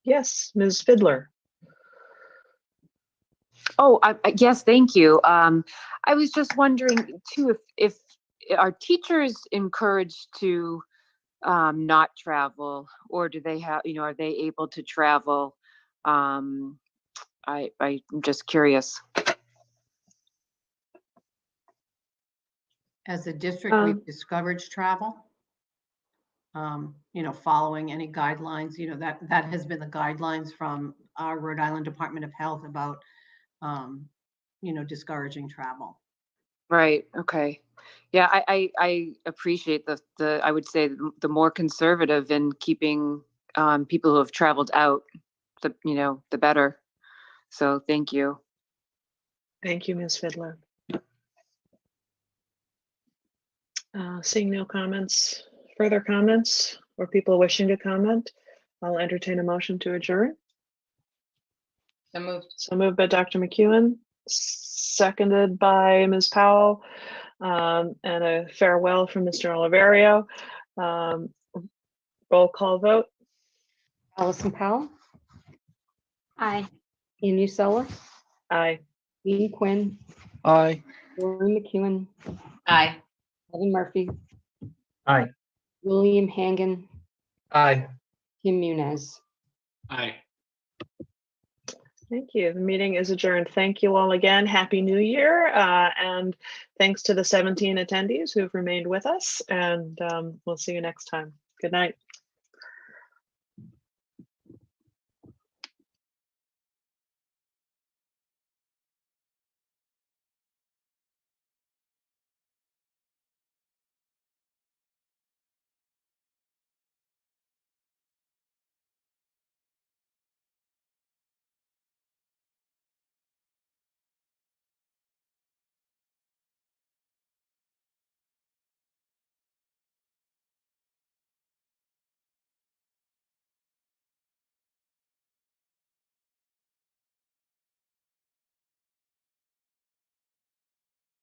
Yes, Ms. Fiddler. Oh, yes, thank you. I was just wondering too, if are teachers encouraged to not travel, or do they have, are they able to travel? I'm just curious. As a district, we've discouraged travel. Following any guidelines, that has been the guidelines from our Rhode Island Department of Health about, discouraging travel. Right. Okay. Yeah, I appreciate the I would say the more conservative in keeping people who have traveled out, the better. So thank you. Thank you, Ms. Fiddler. Seeing no comments, further comments, or people wishing to comment, I'll entertain a motion to adjourn. So moved. So moved by Dr. McEwen, seconded by Ms. Powell, and a farewell from Mr. Oliverio. Roll call vote. Allison Powell, Aye. Ian Musella, Aye. Dean Quinn, Aye. Lauren McEwen, Aye. Evan Murphy, Aye. William Hangan, Aye. Kim Munez. Aye. Thank you. The meeting is adjourned. Thank you all again. Happy New Year. And thanks to the 17 attendees who've remained with us. And we'll see you next time. Good night.